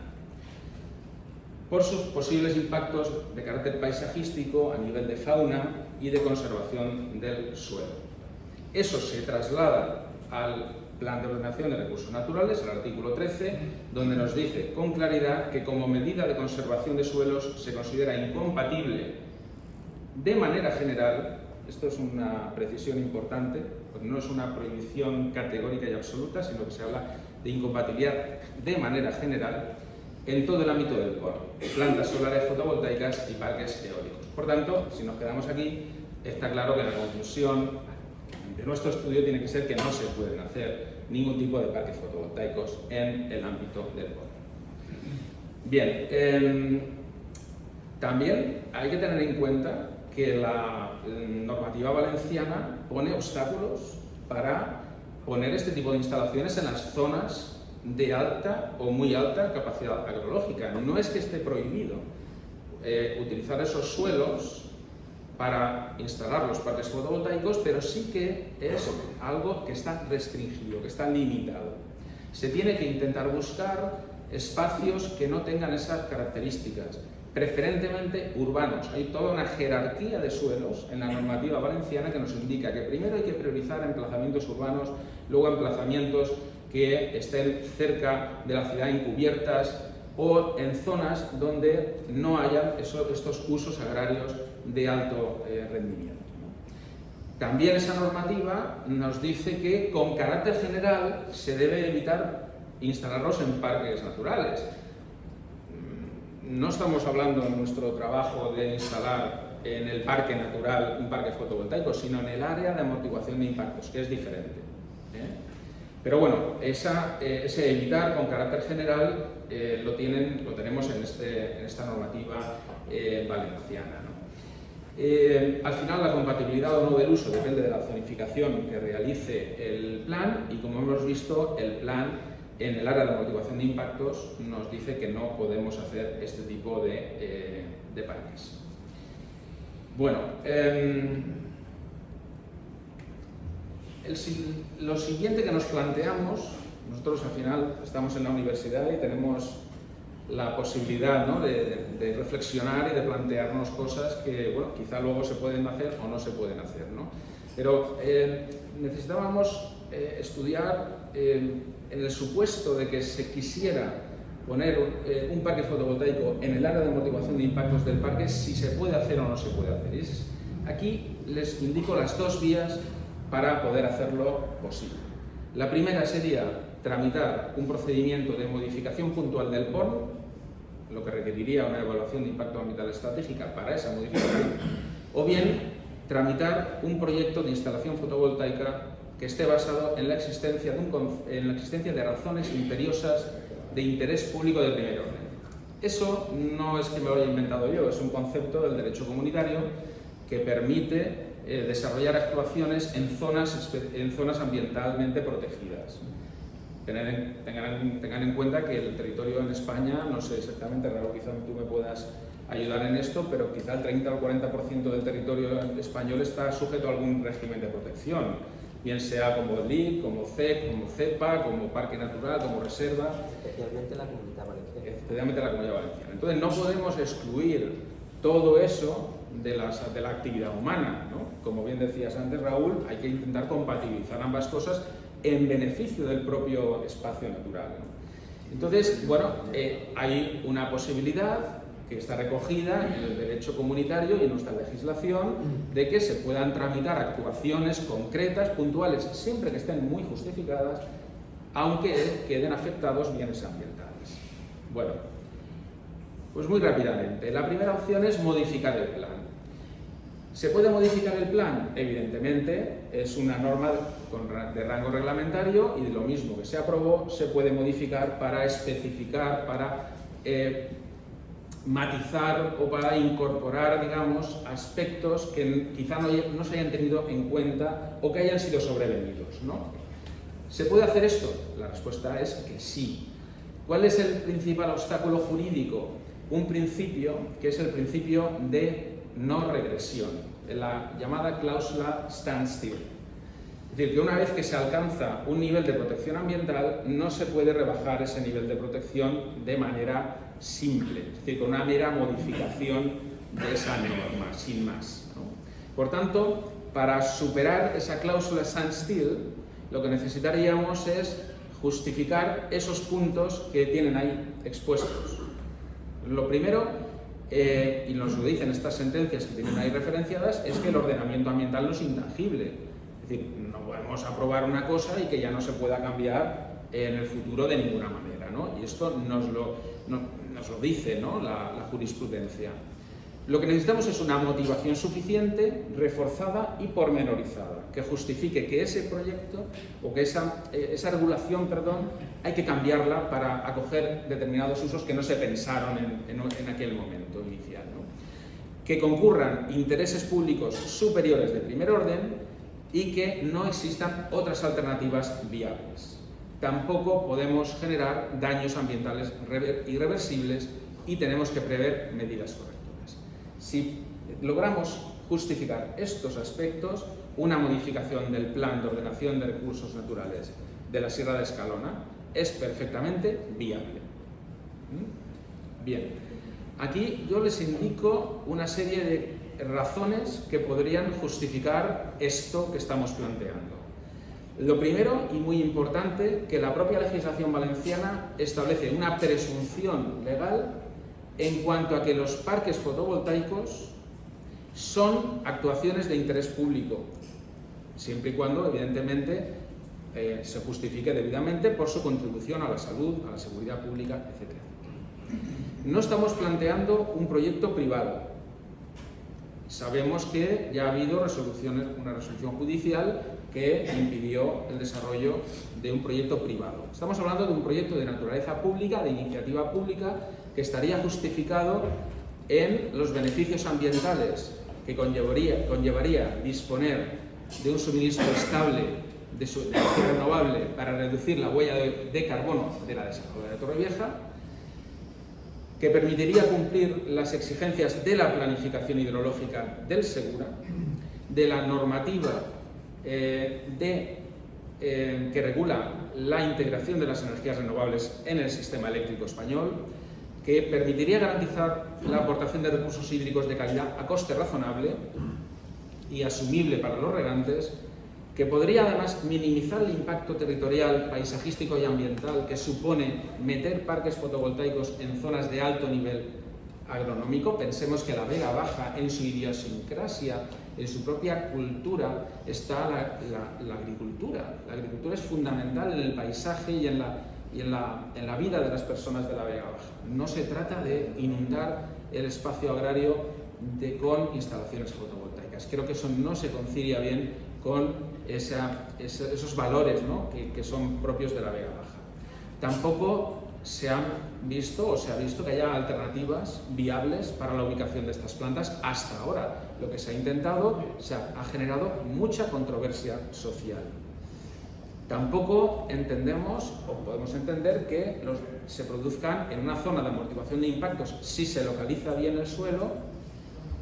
S3: por sus posibles impactos de carácter paisajístico a nivel de fauna y de conservación del suelo. Eso se traslada al Plan de Ordenación de Recursos Naturales, el artículo 13, donde nos dice con claridad que como medida de conservación de suelos se considera incompatible de manera general, esto es una precisión importante, porque no es una prohibición categórica y absoluta, sino que se habla de incompatibilidad de manera general en todo el ámbito del POR, plantas solares fotovoltaicas y parques eólicos. Por tanto, si nos quedamos aquí, está claro que la conclusión de nuestro estudio tiene que ser que no se pueden hacer ningún tipo de parques fotovoltaicos en el ámbito del POR. Bien, también hay que tener en cuenta que la normativa valenciana pone obstáculos para poner este tipo de instalaciones en las zonas de alta o muy alta capacidad agrológica. No es que esté prohibido utilizar esos suelos para instalar los parques fotovoltaicos, pero sí que es algo que está restringido, que está limitado. Se tiene que intentar buscar espacios que no tengan esas características, preferentemente urbanos. Hay toda una jerarquía de suelos en la normativa valenciana que nos indica que primero hay que priorizar emplazamientos urbanos, luego emplazamientos que estén cerca de la ciudad encubiertas o en zonas donde no haya estos usos agrarios de alto rendimiento. También esa normativa nos dice que con carácter general se debe evitar instalarlos en parques naturales. No estamos hablando en nuestro trabajo de instalar en el parque natural un parque fotovoltaico, sino en el área de amortiguación de impactos, que es diferente. Pero bueno, ese evitar con carácter general lo tenemos en esta normativa valenciana, ¿no? Al final, la compatibilidad o no del uso depende de la zonificación que realice el plan y, como hemos visto, el plan en el área de amortiguación de impactos nos dice que no podemos hacer este tipo de parques. Bueno, lo siguiente que nos planteamos, nosotros al final estamos en la universidad y tenemos la posibilidad, ¿no?, de reflexionar y de plantearnos cosas que, bueno, quizá luego se pueden hacer o no se pueden hacer, ¿no? Pero necesitábamos estudiar en el supuesto de que se quisiera poner un parque fotovoltaico en el área de amortiguación de impactos del parque, si se puede hacer o no se puede hacer. Y aquí les indico las dos vías para poder hacerlo posible. La primera sería tramitar un procedimiento de modificación puntual del PON, lo que requeriría una evaluación de impacto ambiental estratégica para esa modificación, o bien tramitar un proyecto de instalación fotovoltaica que esté basado en la existencia de razones imperiosas de interés público de primer orden. Eso no es que me lo haya inventado yo, es un concepto del derecho comunitario que permite desarrollar actuaciones en zonas ambientalmente protegidas. Tengan en cuenta que el territorio en España, no sé exactamente, Raúl, quizá tú me puedas ayudar en esto, pero quizá el 30 o el 40% del territorio español está sujeto a algún régimen de protección, bien sea como LIC, como CEP, como CEPA, como parque natural, como reserva.
S5: Especialmente la Comunidad Valenciana.
S3: Especialmente la Comunidad Valenciana. Entonces no podemos excluir todo eso de la actividad humana, ¿no? Como bien decías antes, Raúl, hay que intentar compatibilizar ambas cosas en beneficio del propio espacio natural, ¿no? Entonces, bueno, hay una posibilidad que está recogida en el derecho comunitario y en nuestra legislación de que se puedan tramitar actuaciones concretas, puntuales, siempre que estén muy justificadas, aunque queden afectados bienes ambientales. Bueno, pues muy rápidamente. La primera opción es modificar el plan. ¿Se puede modificar el plan? Evidentemente, es una norma de rango reglamentario y de lo mismo que se aprobó, se puede modificar para especificar, para matizar o para incorporar, digamos, aspectos que quizá no se hayan tenido en cuenta o que hayan sido sobrevenidos, ¿no? ¿Se puede hacer esto? La respuesta es que sí. ¿Cuál es el principal obstáculo jurídico? Un principio que es el principio de no regresión, la llamada cláusula standstill. Es decir, que una vez que se alcanza un nivel de protección ambiental, no se puede rebajar ese nivel de protección de manera simple, es decir, con una mera modificación de esa norma, sin más, ¿no? Por tanto, para superar esa cláusula standstill, lo que necesitaríamos es justificar esos puntos que tienen ahí expuestos. Lo primero, y nos lo dicen estas sentencias que tienen ahí referenciadas, es que el ordenamiento ambiental no es intangible. Es decir, no podemos aprobar una cosa y que ya no se pueda cambiar en el futuro de ninguna manera, ¿no? Y esto nos lo dice, ¿no?, la jurisprudencia. Lo que necesitamos es una motivación suficiente, reforzada y pormenorizada, que justifique que ese proyecto o que esa regulación, hay que cambiarla para acoger determinados usos que no se pensaron en aquel momento inicial, ¿no? Que concurran intereses públicos superiores de primer orden y que no existan otras alternativas viables. Tampoco podemos generar daños ambientales irreversibles y tenemos que prever medidas correctoras. Si logramos justificar estos aspectos, una modificación del Plan de Ordenación de Recursos Naturales de la Sierra de Escalona es perfectamente viable. Bien, aquí yo les indico una serie de razones que podrían justificar esto que estamos planteando. Lo primero, y muy importante, que la propia legislación valenciana establece una presunción legal en cuanto a que los parques fotovoltaicos son actuaciones de interés público, siempre y cuando, evidentemente, se justifique debidamente por su contribución a la salud, a la seguridad pública, etc. No estamos planteando un proyecto privado. Sabemos que ya ha habido una resolución judicial que impidió el desarrollo de un proyecto privado. Estamos hablando de un proyecto de naturaleza pública, de iniciativa pública, que estaría justificado en los beneficios ambientales que conllevaría disponer de un suministro estable de energía renovable para reducir la huella de carbono de la desaladora de Torrevieja, que permitiría cumplir las exigencias de la planificación hidrológica del Segura, de la normativa que regula la integración de las energías renovables en el sistema eléctrico español, que permitiría garantizar la aportación de recursos hídricos de calidad a coste razonable y asumible para los regantes, que podría además minimizar el impacto territorial, paisajístico y ambiental que supone meter parques fotovoltaicos en zonas de alto nivel agronómico. Pensemos que la Vega Baja, en su idiosincrasia, en su propia cultura, está la agricultura. La agricultura es fundamental en el paisaje y en la vida de las personas de la Vega Baja. No se trata de inundar el espacio agrario con instalaciones fotovoltaicas. Creo que eso no se concilia bien con esos valores, ¿no?, que son propios de la Vega Baja. Tampoco se ha visto que haya alternativas viables para la ubicación de estas plantas hasta ahora. Lo que se ha intentado ha generado mucha controversia social. Tampoco entendemos o podemos entender que se produzcan en una zona de amortiguación de impactos, si se localiza bien el suelo,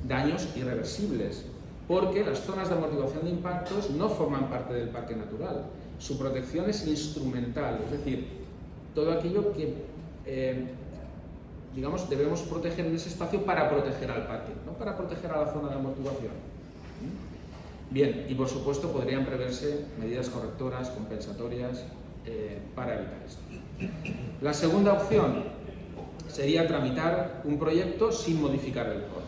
S3: daños irreversibles, porque las zonas de amortiguación de impactos no forman parte del parque natural. Su protección es instrumental, es decir, todo aquello que debemos proteger en ese espacio para proteger al parque, no para proteger a la zona de amortiguación. Bien, y por supuesto podrían preverse medidas correctoras, compensatorias, para evitar esto. La segunda opción sería tramitar un proyecto sin modificar el POR.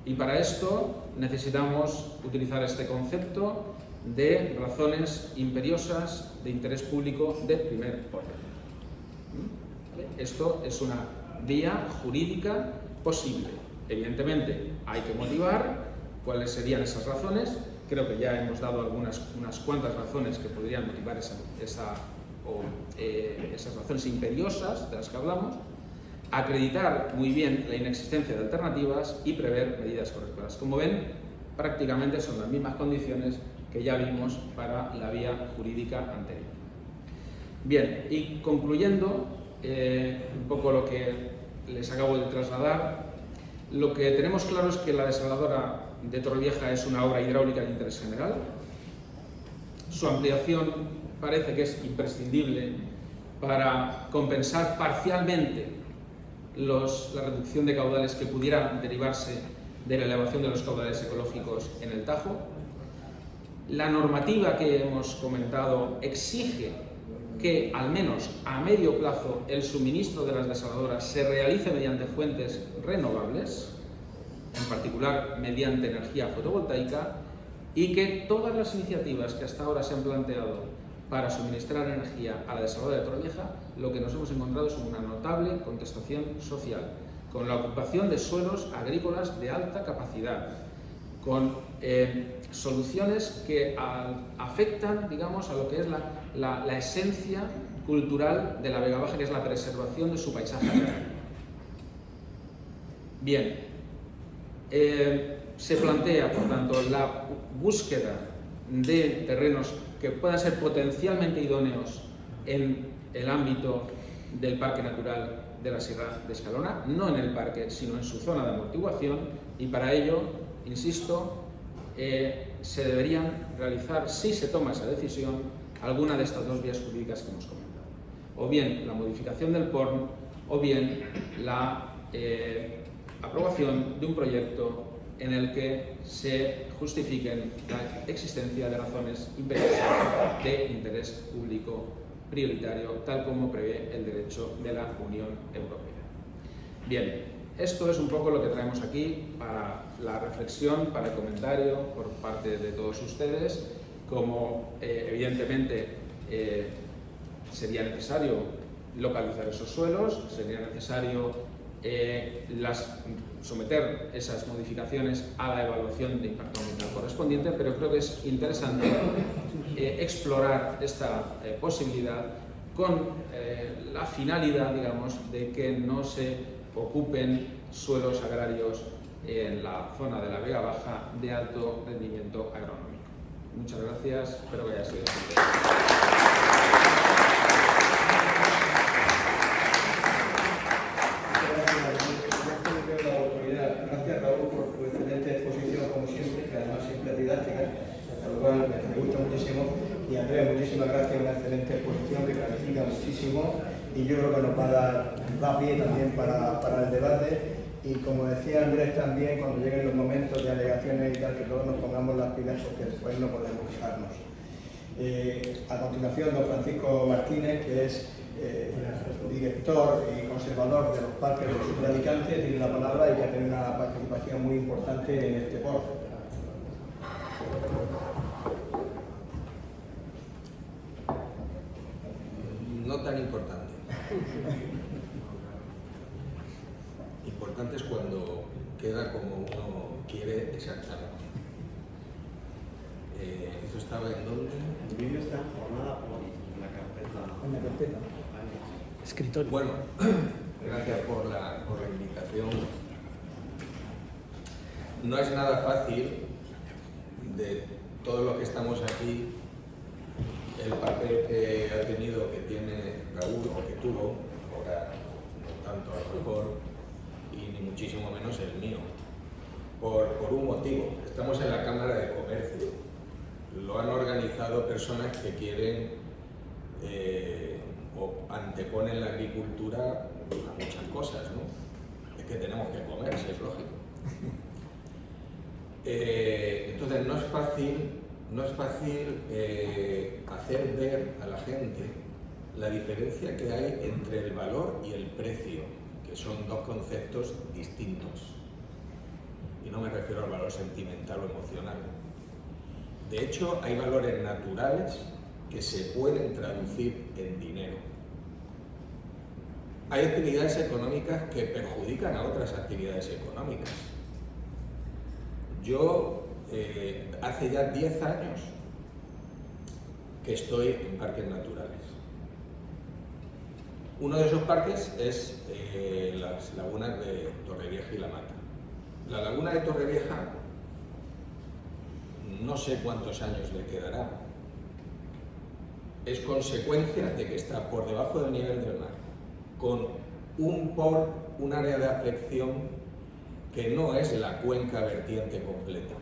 S3: Y para esto necesitamos utilizar este concepto de razones imperiosas de interés público de primer orden. ¿Vale? Esto es una vía jurídica posible. Evidentemente hay que motivar cuáles serían esas razones. Creo que ya hemos dado unas cuantas razones que podrían motivar esas razones imperiosas de las que hablamos. Acreditar muy bien la inexistencia de alternativas y prever medidas correctoras. Como ven, prácticamente son las mismas condiciones que ya vimos para la vía jurídica anterior. Bien, y concluyendo un poco lo que les acabo de trasladar, lo que tenemos claro es que la desaladora de Torrevieja es una obra hidráulica de interés general. Su ampliación parece que es imprescindible para compensar parcialmente la reducción de caudales que pudiera derivarse de la elevación de los caudales ecológicos en el Tajo. La normativa que hemos comentado exige que, al menos a medio plazo, el suministro de las desaladoras se realice mediante fuentes renovables, en particular mediante energía fotovoltaica, y que todas las iniciativas que hasta ahora se han planteado para suministrar energía a la desaladora de Torrevieja, lo que nos hemos encontrado es una notable contestación social, con la ocupación de suelos agrícolas de alta capacidad, con soluciones que afectan, digamos, a lo que es la esencia cultural de la Vega Baja, que es la preservación de su paisaje agrario. Bien, se plantea, por tanto, la búsqueda de terrenos que puedan ser potencialmente idóneos en el ámbito del Parque Natural de la Sierra de Escalona, no en el parque, sino en su zona de amortiguación, y para ello, insisto, se deberían realizar, si se toma esa decisión, alguna de estas dos vías jurídicas que hemos comentado. O bien la modificación del PORN, o bien la aprobación de un proyecto en el que se justifiquen la existencia de razones imperiosas de interés público prioritario, tal como prevé el derecho de la Unión Europea. Bien, esto es un poco lo que traemos aquí para la reflexión, para el comentario por parte de todos ustedes. Como evidentemente sería necesario localizar esos suelos, sería necesario someter esas modificaciones a la evaluación de impacto ambiental correspondiente, pero creo que es interesante explorar esta posibilidad con la finalidad, digamos, de que no se ocupen suelos agrarios en la zona de la Vega Baja de alto rendimiento agronómico. Muchas gracias, espero que haya sido útil.
S4: Gracias, Raúl, por tu excelente exposición, como siempre, que además siempre es didáctica, lo cual me gusta muchísimo. Y Andrés, muchísimas gracias, una excelente exposición que clarifica muchísimo y yo creo que nos va a dar pie también para el debate. Y como decía Andrés también, cuando lleguen los momentos de alegaciones y tal, que todos nos pongamos las pilas porque después no podemos quejarnos. A continuación, don Francisco Martínez, que es director y conservador de los parques de los Sur de Alicante, tiene la palabra y que ha tenido una participación muy importante en este foro.
S6: No tan importante. Importante es cuando queda como uno quiere exactamente. ¿Eso estaba en dónde?
S2: El vídeo está en jornada por la carpeta.
S1: En la carpeta. Escritorio.
S6: Bueno, gracias por la invitación. No es nada fácil de todos los que estamos aquí el papel que ha tenido, que tiene Raúl o que tuvo, ahora no tanto a lo mejor, y ni muchísimo menos el mío, por un motivo. Estamos en la Cámara de Comercio. Lo han organizado personas que quieren o anteponen la agricultura a muchas cosas, ¿no? Es que tenemos que comer, si es lógico. Entonces no es fácil hacer ver a la gente la diferencia que hay entre el valor y el precio, que son dos conceptos distintos. Y no me refiero al valor sentimental o emocional. De hecho, hay valores naturales que se pueden traducir en dinero. Hay actividades económicas que perjudican a otras actividades económicas. Yo hace ya 10 años que estoy en parques naturales. Uno de esos parques es las lagunas de Torrevieja y La Mata. La laguna de Torrevieja no sé cuántos años le quedará. Es consecuencia de que está por debajo del nivel del mar, con un área de afección que no es la cuenca vertiente completa,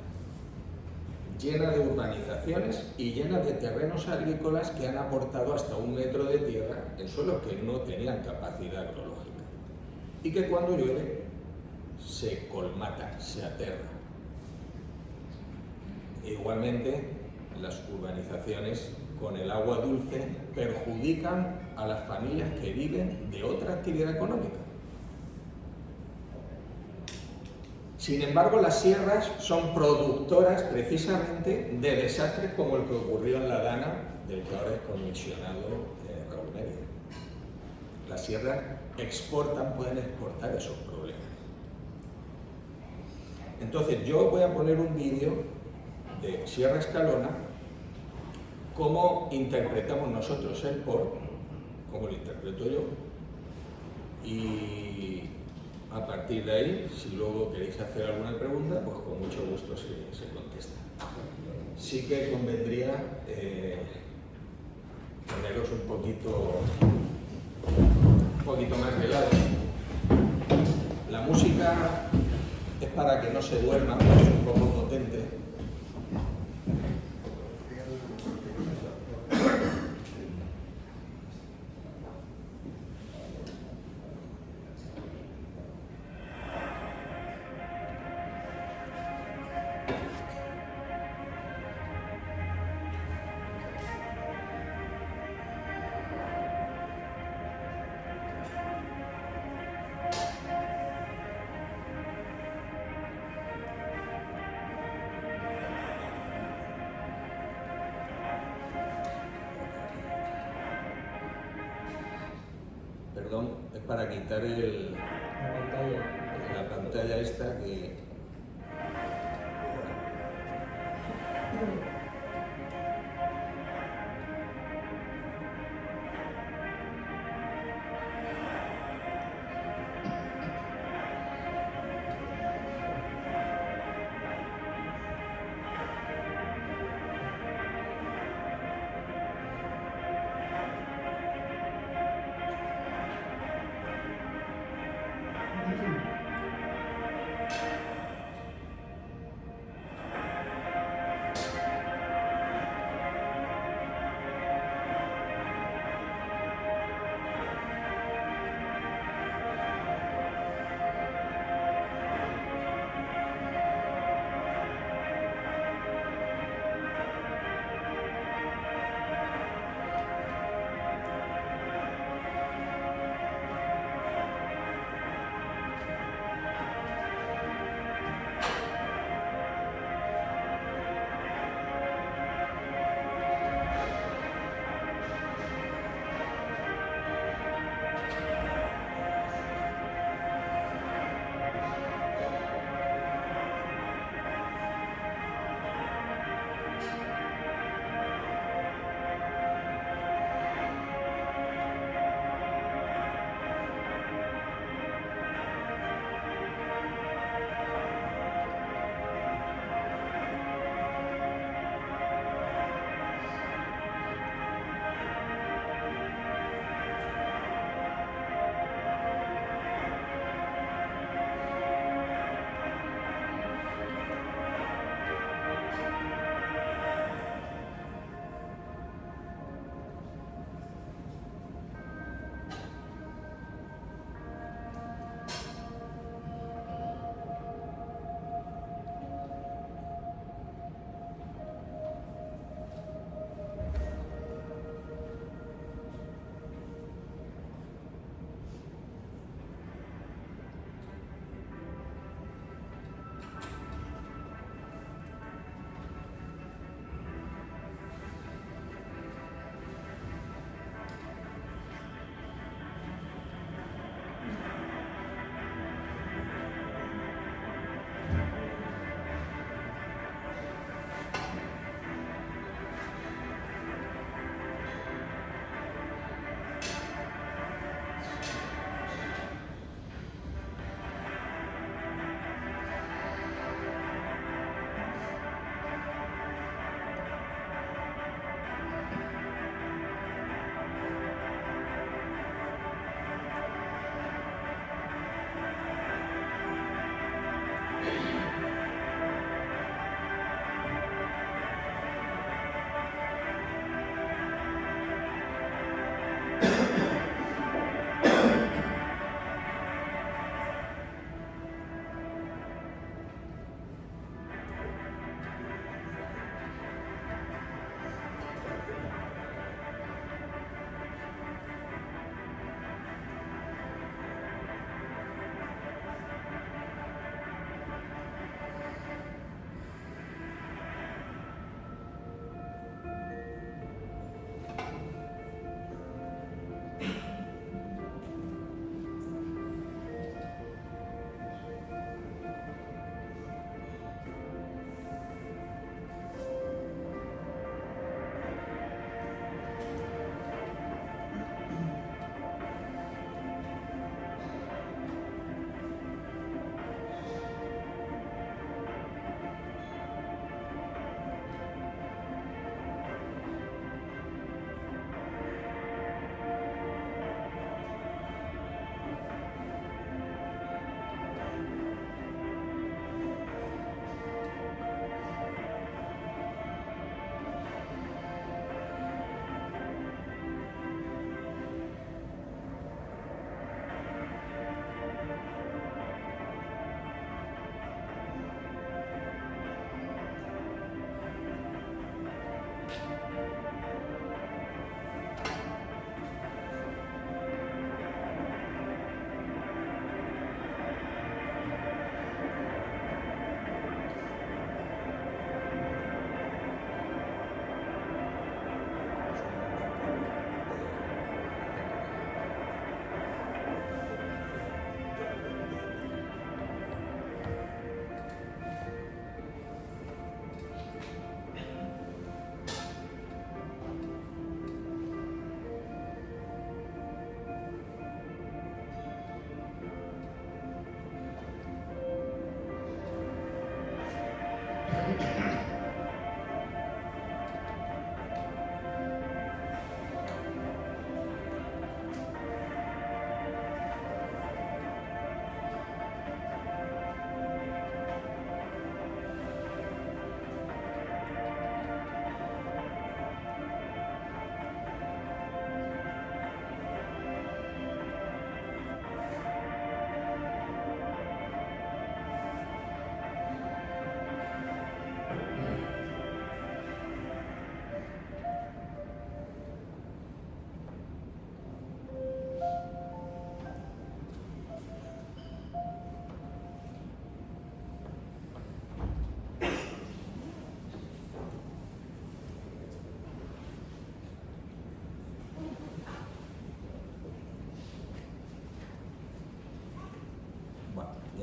S6: llena de urbanizaciones y llena de terrenos agrícolas que han aportado hasta 1 metro de tierra en suelos que no tenían capacidad agrológica y que cuando llueve se colmata, se aterra. E igualmente, las urbanizaciones con el agua dulce perjudican a las familias que viven de otra actividad económica. Sin embargo, las sierras son productoras precisamente de desastres como el que ocurrió en La Dana, del que ahora es comisionado Raúl Medio. Las sierras pueden exportar esos problemas. Entonces, yo voy a poner un vídeo de Sierra Escalona, cómo interpretamos nosotros el POR, cómo lo interpreto yo, y a partir de ahí, si luego queréis hacer alguna pregunta, pues con mucho gusto se contesta. Sí que convendría poneros un poquito más de lado. La música es para que no se duerma, es un poco potente. Perdón, es para quitar la pantalla esta que...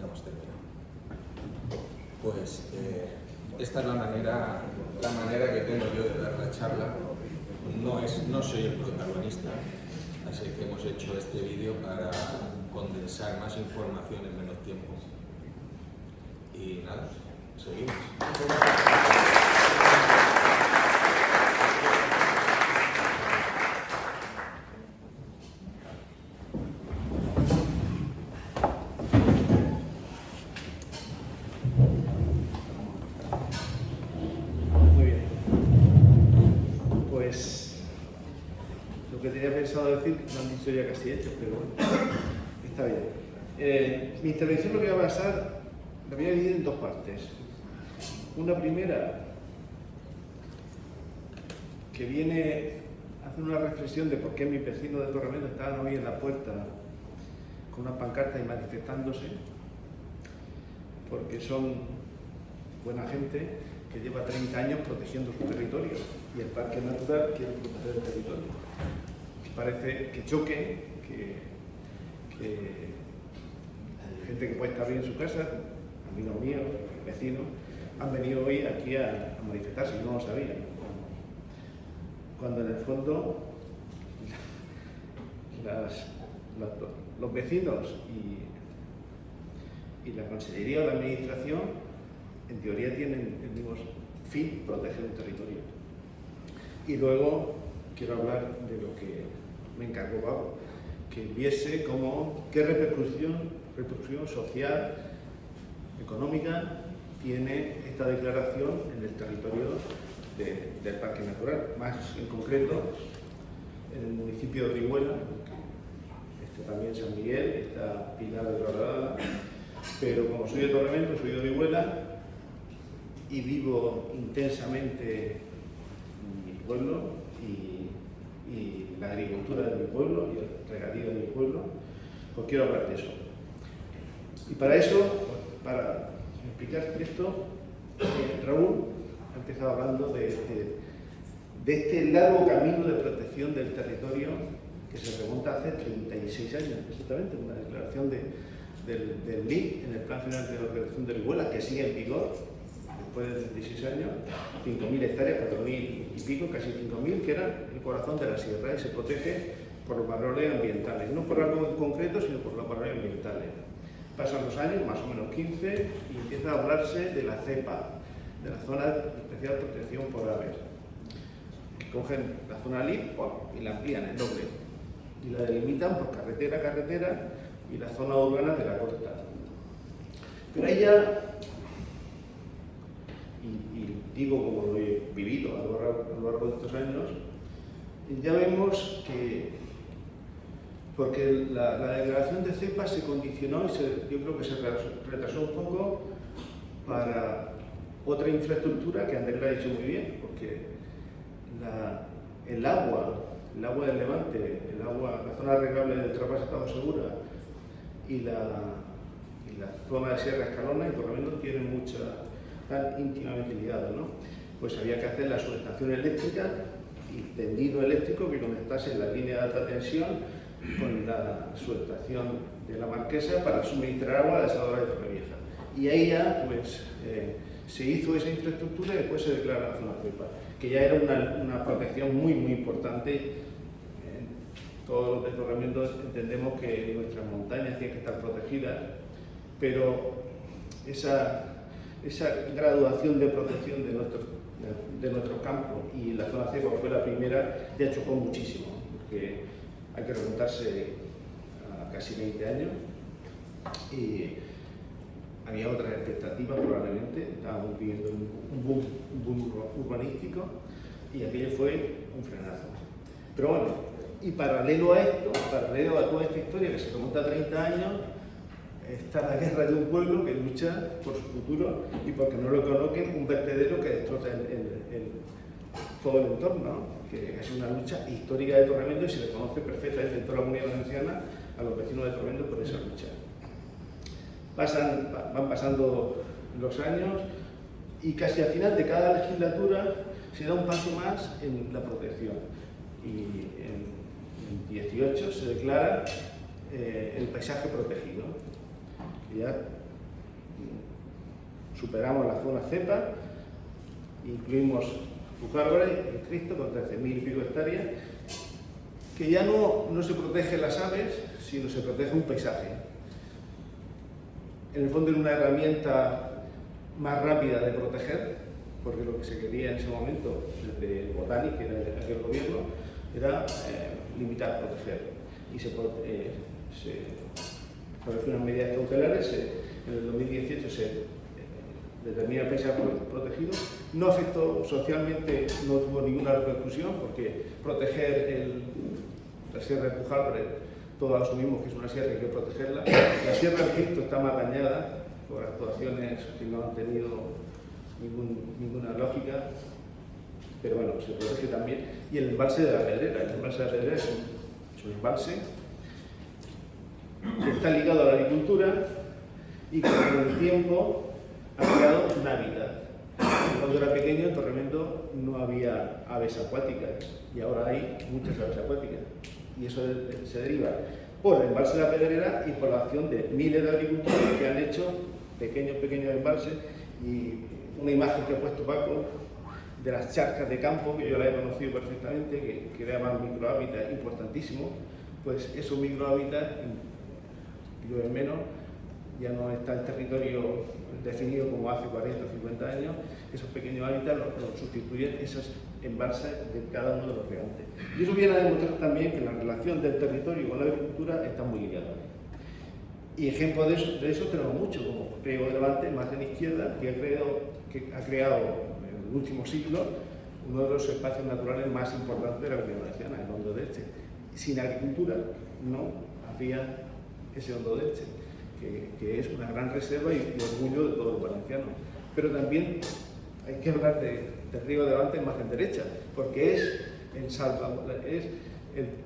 S6: hemos terminado. Pues esta es la manera que tengo yo de dar la charla. No soy el protagonista, así que hemos hecho este vídeo para condensar más información en menos tiempo. Y nada, seguimos.
S7: Muy bien. Pues lo que tenía pensado decir lo han dicho ya casi hecho, pero bueno, está bien. Mi intervención lo voy a basar, la voy a dividir en dos partes. Una primera que viene a hacer una reflexión de por qué mis vecinos de Torremendo estaban hoy en la puerta con una pancarta y manifestándose, porque son buena gente que lleva 30 años protegiendo su territorio y el Parque Natural quiere proteger el territorio. Parece que choque, que gente que puede estar bien en su casa, amigos míos, vecinos, han venido hoy aquí a manifestarse y no lo sabían. Cuando en el fondo los vecinos y la Consellería o la Administración en teoría tienen el mismo fin, proteger un territorio. Y luego quiero hablar de lo que me encargó Pablo, que viese qué repercusión social, económica tiene esta declaración en el territorio del Parque Natural, más en concreto en el municipio de Orihuela, también San Miguel, está Pinar de Granada, pero como soy de Torremendo, soy de Orihuela y vivo intensamente mi pueblo y la agricultura de mi pueblo y el regadío de mi pueblo, pues quiero hablar de eso. Y para eso, para explicar esto, Raúl ha empezado hablando de este largo camino de protección del territorio que se remonta hace 36 años, exactamente, una declaración del MIC en el Plan General de Ordenación de Orihuela, que sigue en vigor después de 36 años, 5.000 hectáreas, 4.000 y pico, casi 5.000, que era el corazón de la sierra y se protege por los valores ambientales, no por algo en concreto, sino por los valores ambientales. Pasan los años, más o menos 15, y empieza a hablarse de la CEPA, de la Zona de Especial Protección por Aves, que cogen la zona LIP y la amplían el doble, y la delimitan por carretera a carretera y la zona urbana de la costa. Pero ahí ya, y digo como lo he vivido a lo largo de estos años, ya vemos que, porque la declaración de CEPA se condicionó y yo creo que se retrasó un poco para otra infraestructura que Andrés lo ha dicho muy bien, porque el agua del Levante, la zona regable del Trapaz Estado Segura y la zona de Sierra Escalona y Torremendo tienen están íntimamente ligados, ¿no? Pues había que hacer la subestación eléctrica y tendido eléctrico que conectase la línea de alta tensión con la subestación de la Marquesa para suministrar agua a la desaladora de Torrevieja. Y ahí ya pues, se hizo esa infraestructura y después se declara la zona CEPA, que ya era una protección muy importante. Todos los de Torremendo entendemos que nuestras montañas tienen que estar protegidas, pero esa graduación de protección de nuestros campos y la zona CEPA fue la primera, ya chocó muchísimo, porque hay que remontarse a casi 20 años y había otras expectativas probablemente, estábamos viviendo un boom urbanístico y aquello fue un frenazo. Pero bueno, y paralelo a esto, paralelo a toda esta historia que se remonta a 30 años, está la guerra de un pueblo que lucha por su futuro y porque no lo coloquen un vertedero que destroza todo el entorno, ¿no? Que es una lucha histórica de Torremendo y se le conoce perfectamente en toda la Comunidad Valenciana a los vecinos de Torremendo por esa lucha. Van pasando los años y casi al final de cada legislatura se da un paso más en la protección. Y en 18 se declara el paisaje protegido. Ya superamos la zona cepa, incluimos Pucárvara y Cristo con 13.000 y pico hectáreas, que ya no se protegen las aves, sino se protege un paisaje. En el fondo era una herramienta más rápida de proteger, porque lo que se quería en ese momento desde Botanic, que era aquel gobierno, era limitar, proteger. Y se establecieron unas medidas cautelares, en el 2018 se determina el paisaje protegido. No afectó socialmente, no tuvo ninguna repercusión, porque proteger la Sierra de Pucallpa, todos asumimos que es una sierra y hay que protegerla. La Sierra del Cristo está más dañada por actuaciones que no han tenido ninguna lógica, pero bueno, se protege también. Y el embalse de la Pedrera. El embalse de la Pedrera es un embalse que está ligado a la agricultura y que con el tiempo ha creado un hábitat. Cuando era pequeño en Torremendo no había aves acuáticas y ahora hay muchas aves acuáticas. Y eso se deriva por el embalse de la Pedrera y por la acción de miles de agricultores que han hecho pequeños embalses. Y una imagen que ha puesto Paco de las charcas de campo, que yo la he conocido perfectamente, que creaban microhábitats importantísimos, pues esos microhábitats llueven menos, ya no está el territorio definido como hace 40 o 50 años, esos pequeños hábitats los sustituyen esos embalses de cada uno de los regantes. Y eso viene a demostrar también que la relación del territorio con la agricultura está muy ligada. Y ejemplos de eso tenemos muchos, como Riego de Levante, más en izquierda, que ha creado en el último siglo uno de los espacios naturales más importantes de la Comunidad Valenciana, el Hondo de Elche. Sin agricultura no habría ese Hondo de Elche, que es una gran reserva y orgullo de todos los valencianos. Pero también hay que hablar de Riego de Levante en margen derecha, porque es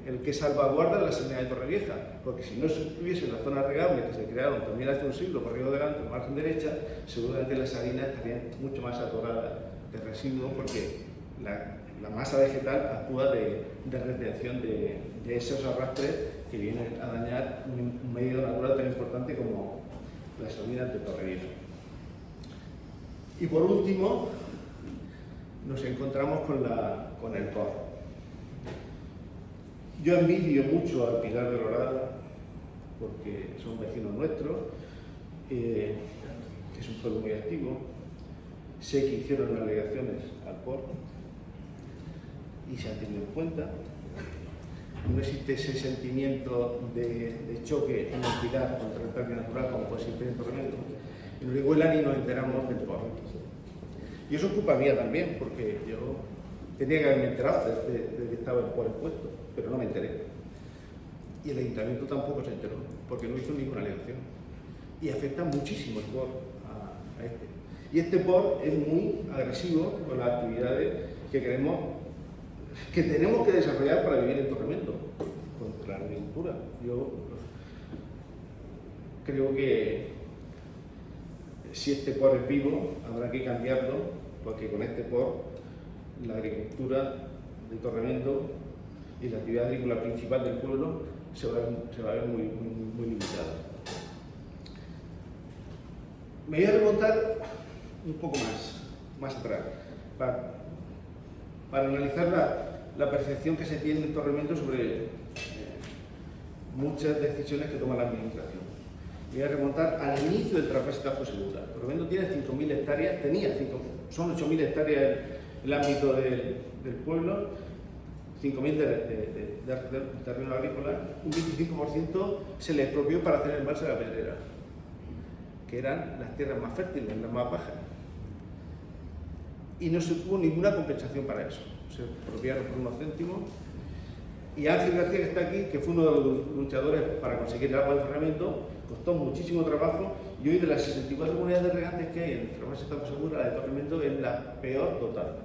S7: el que salvaguarda la Salinas de Torrevieja, porque si no se tuviese las zonas regables que se crearon también hace un siglo por Riego de Levante en margen derecha, seguramente las salinas estarían mucho más atoradas de residuos, porque la masa vegetal actúa de retención de esos arrastres que vienen a dañar un medio natural tan importante como las Salinas de Torrevieja. Y por último, nos encontramos con el POR. Yo envidio mucho al Pilar de Lorada, porque son vecinos nuestros, que es un pueblo muy activo. Sé que hicieron alegaciones al POR y se han tenido en cuenta. No existe ese sentimiento de choque en el Pilar contra el parque natural como puede existir en Torremendo. En Orihuela ni nos enteramos del POR. Y eso es culpa mía también, porque yo tenía que haberme enterado de que estaba el POR expuesto, pero no me enteré. Y el ayuntamiento tampoco se enteró, porque no hizo ninguna alegación. Y afecta muchísimo el POR a este. Y este POR es muy agresivo con las actividades que tenemos que desarrollar para vivir en Torremendo, contra la agricultura. Yo creo que si este POR es vivo, habrá que cambiarlo, porque con este POR la agricultura de Torremendo y la actividad agrícola principal del pueblo se va a ver muy limitada. Me voy a remontar un poco más atrás, para analizar la percepción que se tiene en Torremendo sobre muchas decisiones que toma la administración. Me voy a remontar al inicio del trasvase Tajo Segura. Torremendo tiene 5.000 hectáreas, son 8.000 hectáreas el ámbito del pueblo, 5.000 de terreno agrícola, un 25% se le expropió para hacer el embalse de la Pedrera, que eran las tierras más fértiles, las más bajas. Y no se tuvo ninguna compensación para eso. Se expropiaron por unos céntimos. Y Ángel García, que está aquí, que fue uno de los luchadores para conseguir el agua del Torremendo, costó muchísimo trabajo, y hoy de las 64 comunidades de regantes que hay en el trasvase Tajo Segura, la de Torremendo es la peor dotada.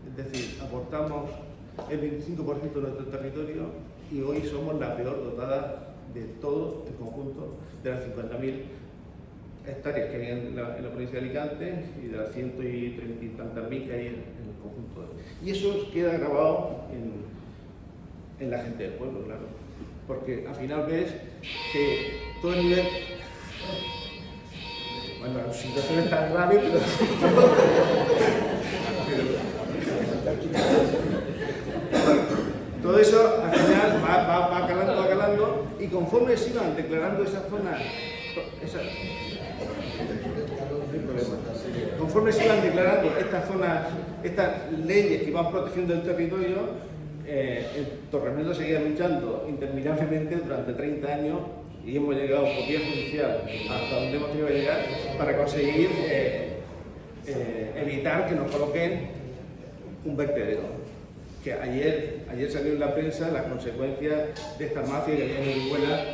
S7: Es decir, aportamos el 25% de nuestro territorio y hoy somos la peor dotada de todo el conjunto de las 50.000 hectáreas que hay en la provincia de Alicante y de las 130 y tantas mil que hay en el conjunto. Y eso queda grabado en la gente del pueblo, claro. Porque al final ves que todo el nivel... Bueno, la situación es tan grave, pero... Todo eso al final va calando, y conforme se iban declarando esas zonas, conforme se iban declarando estas zonas, estas leyes que iban protegiendo el territorio, el Torremolinos seguía luchando interminablemente durante 30 años y hemos llegado por vía judicial hasta donde hemos tenido que llegar para conseguir evitar que nos coloquen un vertedero. Que ayer salió en la prensa las consecuencias de esta mafia que había en Orihuela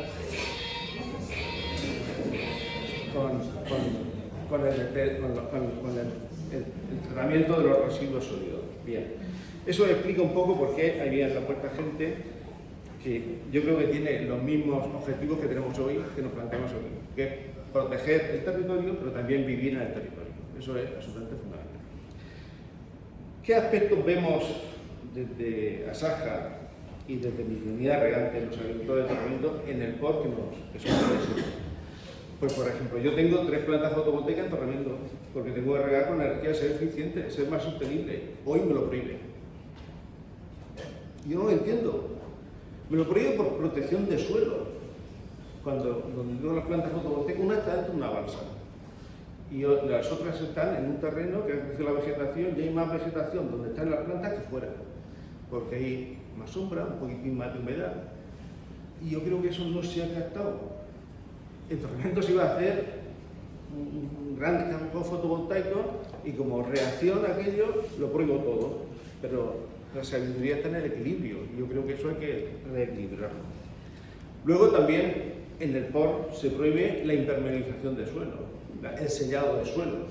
S7: con el tratamiento de los residuos sólidos. Bien, eso explica un poco por qué había en la puerta gente que yo creo que tiene los mismos objetivos que tenemos hoy, que nos planteamos hoy, que es proteger el territorio, pero también vivir en el territorio. Eso es absolutamente fundamental. ¿Qué aspectos vemos desde Asaja y desde mi unidad regante, los agricultores de Torremolinos, en el POR que son interesantes? Pues, por ejemplo, yo tengo 3 plantas fotovoltaicas en Torremolinos, porque tengo que regar con energía, ser eficiente, ser más sostenible. Hoy me lo prohíbe. Yo no lo entiendo. Me lo prohíbe por protección de suelo. Donde tengo las plantas fotovoltaicas, una está dentro de una balsa. Y las otras están en un terreno que ha crecido la vegetación, y hay más vegetación donde están las plantas que fuera. Porque hay más sombra, un poquitín más de humedad. Y yo creo que eso no se ha captado. En Torremolinos se iba a hacer un gran campo fotovoltaico y como reacción a aquello lo prohíbo todo. Pero la sabiduría está en el equilibrio. Yo creo que eso hay que reequilibrarlo. Luego también en el POR se prohíbe la impermeabilización de suelo, el sellado de suelo.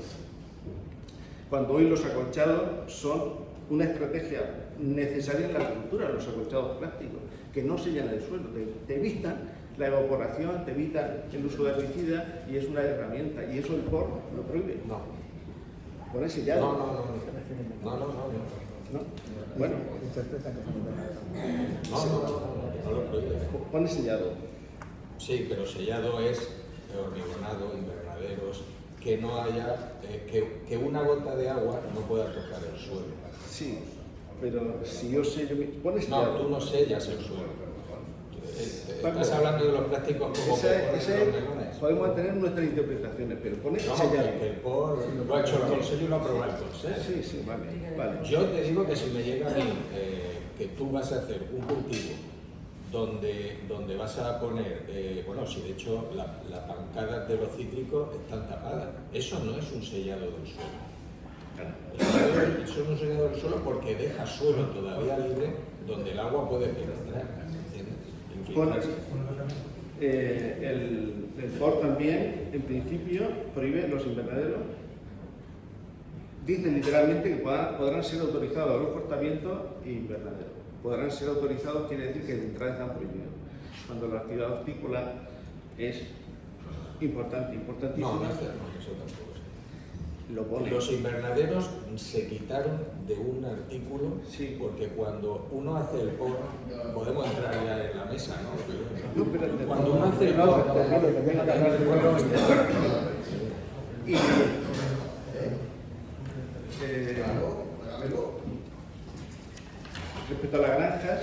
S7: Cuando hoy los acolchados son una estrategia necesaria en la agricultura, los acolchados plásticos, que no sellan el suelo, te evitan la evaporación, te evitan el uso de herbicidas y es una herramienta. Y eso el POR lo prohíbe.
S6: No.
S7: Pone sellado.
S6: No.
S7: Bueno.
S6: No lo prohíbe.
S7: Pone sellado.
S6: Sí, pero sellado es hormigonado, invernaderos, que no haya, que una gota de agua no pueda tocar el suelo.
S7: Sí, pero si yo sello, pone sellado.
S6: No, tú no sellas el suelo. Estás hablando de los plásticos como
S7: podemos tener nuestras interpretaciones, pero pone sellado.
S6: Que el POR lo ha hecho el Consejo y lo ha aprobado el Consejo.
S7: Sí, vale.
S6: Yo te digo que si me llega a mí que tú vas a hacer un cultivo donde vas a poner, bueno, si de hecho las bancadas de los cítricos están tapadas, eso no es un sellado del suelo. Eso no es un sellado del suelo porque deja suelo todavía libre donde el agua puede penetrar.
S7: El POR también, en principio, prohíbe los invernaderos. Dice literalmente que podrán ser autorizados los cortamientos e invernaderos. Podrán ser autorizados quiere decir que de entrada están prohibidos. Cuando la actividad hortícola es importantísima.
S6: No, eso tampoco es.
S7: Lo pone.
S6: Los invernaderos se quitaron de un artículo,
S7: sí,
S6: porque cuando uno hace el POR, podemos entrar ya en la mesa, ¿no?
S7: No, pero
S6: cuando uno hace el POR,
S7: respecto a las granjas,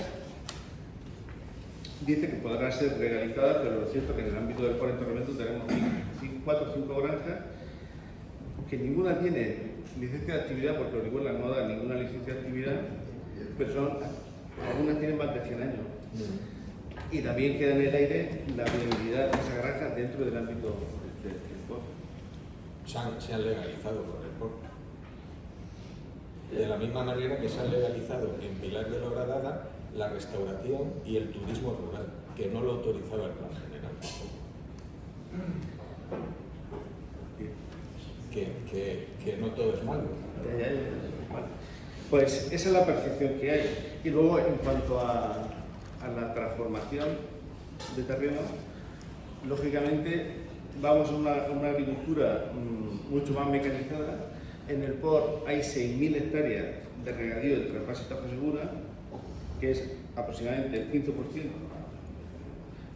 S7: dice que podrán ser legalizadas, pero lo cierto es que en el ámbito del POR en Torremolinos tenemos 4 o 5 granjas que ninguna tiene licencia de actividad, porque Orihuela no da ninguna licencia de actividad, pero algunas tienen más de 100 años. Y también queda en el aire la viabilidad de esa granja dentro del ámbito del POR.
S6: Se han legalizado por el POR. De la misma manera que se han legalizado en Pilar de la Horadada la restauración y el turismo rural, que no lo autorizaba el Plan General. Que no todo es malo.
S7: Pues esa es la percepción que hay. Y luego, en cuanto a la transformación de terreno, lógicamente vamos a una agricultura mucho más mecanizada. En el POR hay 6.000 hectáreas de regadío de trasvase y tajo segura, que es aproximadamente el 15%,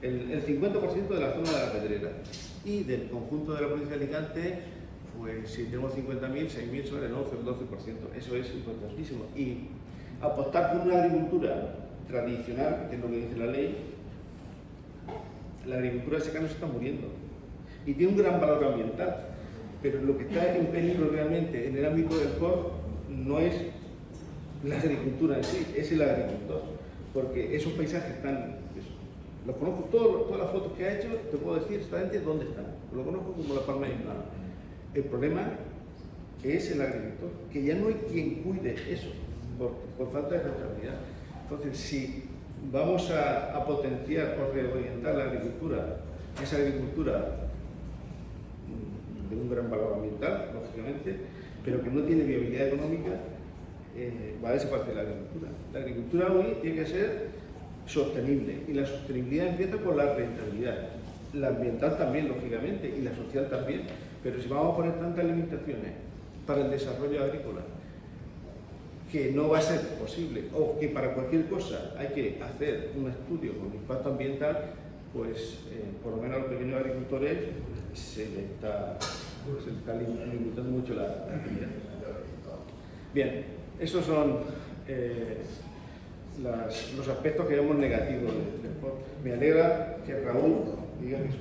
S7: el 50% de la zona de la Pedrera. Y del conjunto de la provincia de Alicante, pues si tenemos 50.000, 6.000 son el 11 o el 12%. Eso es importantísimo. Y apostar por una agricultura tradicional, que es lo que dice la ley, la agricultura de secano se está muriendo. Y tiene un gran valor ambiental. Pero lo que está en peligro realmente en el ámbito del POR no es la agricultura en sí, es el agricultor. Porque esos paisajes están... Los conozco, todas las fotos que ha hecho, te puedo decir exactamente dónde están. Lo conozco como la palma de mi mano. El problema es el agricultor, que ya no hay quien cuide eso, por falta de rentabilidad. Entonces, si vamos a potenciar o reorientar la agricultura, esa agricultura de un gran valor ambiental, lógicamente, pero que no tiene viabilidad económica, va a desaparecer la agricultura. La agricultura hoy tiene que ser sostenible, y la sostenibilidad empieza por la rentabilidad, la ambiental también, lógicamente, y la social también, pero si vamos a poner tantas limitaciones para el desarrollo agrícola, que no va a ser posible, o que para cualquier cosa hay que hacer un estudio con impacto ambiental, pues por lo menos a los pequeños agricultores se les está limitando mucho la actividad. Bien, esos son los aspectos que vemos negativos del sport. Me alegra que Raúl diga que es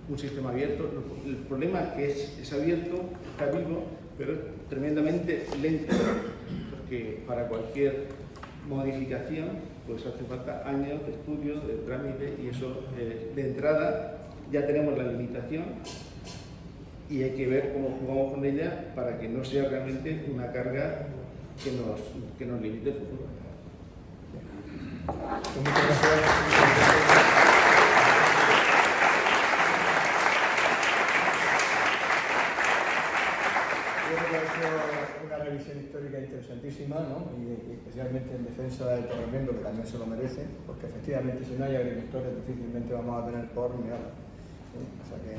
S7: un sistema abierto. El problema es que es abierto, está vivo, pero es tremendamente lento, porque para cualquier modificación pues hace falta años de estudio, de trámite, y eso de entrada ya tenemos la limitación y hay que ver cómo jugamos con ella para que no sea realmente una carga que nos limite el futuro.
S4: Muchas gracias. Yo creo que ha hecho una revisión histórica interesantísima, ¿no? Y especialmente en defensa del torremendo, que también se lo merece, porque efectivamente si no hay agricultores difícilmente vamos a tener por ni nada. O sea que,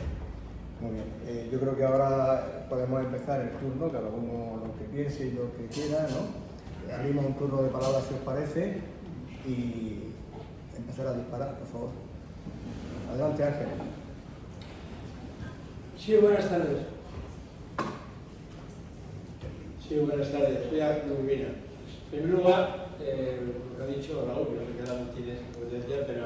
S4: muy bien. Yo creo que ahora podemos empezar el turno, cada uno lo que piense y lo que quiera, ¿no? Abrimos un turno de palabras si os parece y empezar a disparar, por favor. Adelante, Ángel.
S8: Sí, buenas tardes. Sí, buenas tardes. Soy Ángel Urbina. En primer lugar, lo que ha dicho Raúl, que no se queda tiene competencia, pero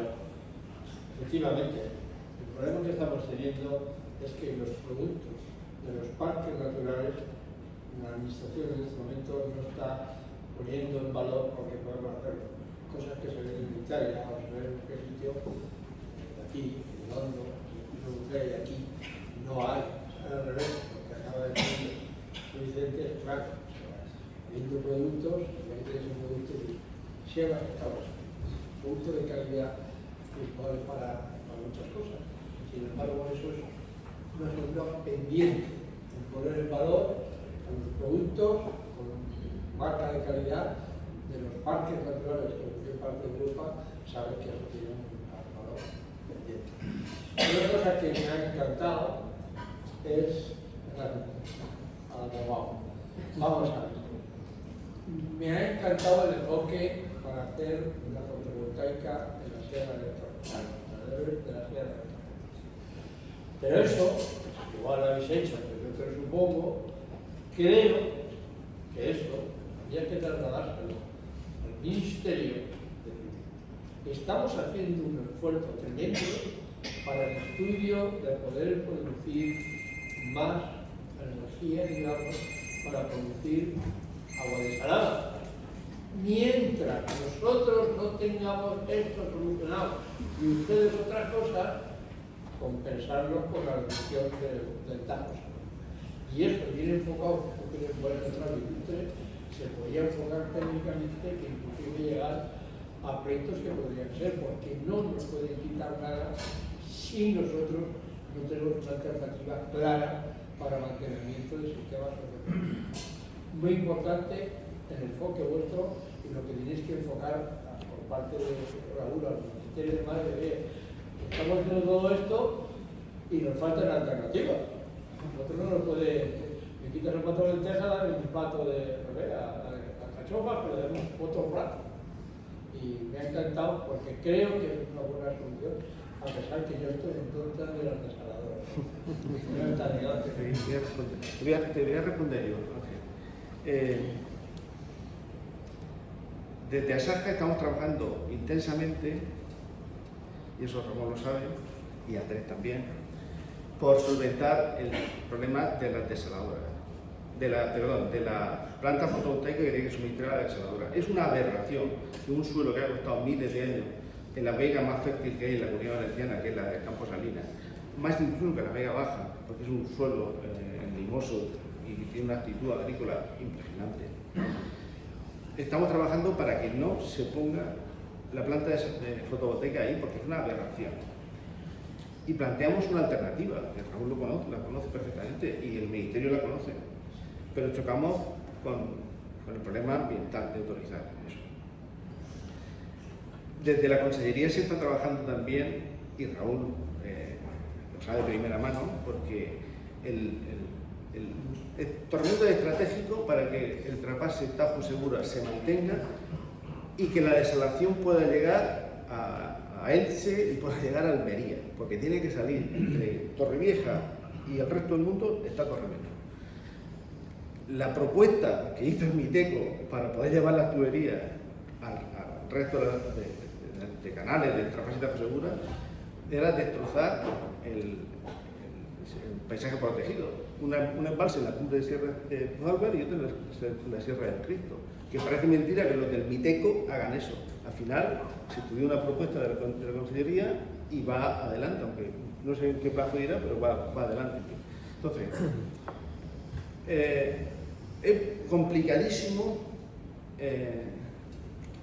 S8: efectivamente, el problema que estamos teniendo es que los productos de los parques naturales, la administración en este momento no está poniendo en valor porque podemos hacerlo. Cosas que se ven en Italia, vamos a ver en qué sitio, aquí, en Londres, y aquí no hay, al revés, porque acaba de decir Vicente, claro, viendo productos, y ahí tienes un producto de Sierra de Estados Unidos, producto de calidad que vale para muchas cosas. Sin embargo, eso es una asunto pendiente, en poner en valor a los productos con marca de calidad de los parques naturales de cualquier parte de Europa, saben que eso tiene un valor pendiente. Una cosa que me ha encantado es vamos a ver. Me ha encantado el enfoque para hacer la fotovoltaica en la Sierra de Torremolinos. Pero eso, igual lo habéis hecho, pero yo te lo supongo, creo que eso habría que trasladárselo al Ministerio de Turismo. Estamos haciendo un esfuerzo tremendo para el estudio de poder producir más energía, digamos, para producir agua desalada. Mientras nosotros no tengamos esto solucionado y ustedes otras cosas, compensarlos con la reducción del TACO. Y esto viene enfocado, porque después de nuestra industria se podría enfocar técnicamente que inclusive llegar a proyectos que podrían ser, porque no nos pueden quitar nada si nosotros no tenemos una alternativa clara para mantenimiento del sistema social. Muy importante el enfoque vuestro y lo que tenéis que enfocar por parte de Raúl al Ministerio de Madre. Estamos haciendo todo esto y nos falta una alternativa. Nosotros no nos puede, me quitas un plato de lentejas, dame un plato de cachofa, pero damos otro plato. Y me ha encantado porque creo que es una buena solución A pesar que yo estoy en contra de las desaladoras. Mentalidad.
S7: Te voy a responder yo, Ángel. Desde Asaja estamos trabajando intensamente, y eso Ramón lo sabe, y Andrés también, por solventar el problema de las desaladoras, de la planta fotovoltaica que tiene que suministrar la desaladora. Es una aberración que un suelo que ha costado miles de años en la vega más fértil que hay en la Comunidad Valenciana, que es la de Campo Salinas, más incluso que la vega baja, porque es un suelo limoso y tiene una actitud agrícola impresionante. Estamos trabajando para que no se ponga la planta de fotovoltaica ahí, porque es una aberración. Y planteamos una alternativa, que Raúl la conoce perfectamente y el Ministerio la conoce, pero chocamos con el problema ambiental de autorizar eso. Desde la Consellería se está trabajando también, y Raúl lo sabe de primera mano, porque el tormento es estratégico para que el trasvase Tajo Segura se mantenga y que la desalación pueda llegar a Elche y pueda llegar a Almería, porque tiene que salir entre Torrevieja y el resto del mundo está Torremolinos. La propuesta que hizo el Miteco para poder llevar las tuberías al resto de canales del trasvase Tajo Segura era destrozar el paisaje protegido. Un embalse en la punta de Sierra de Álvar y otro en la Sierra del Cristo. Que parece mentira que los del Miteco hagan eso. Al final se estudió una propuesta de la Consellería y va adelante, aunque no sé en qué plazo irá, pero va adelante. Entonces, es complicadísimo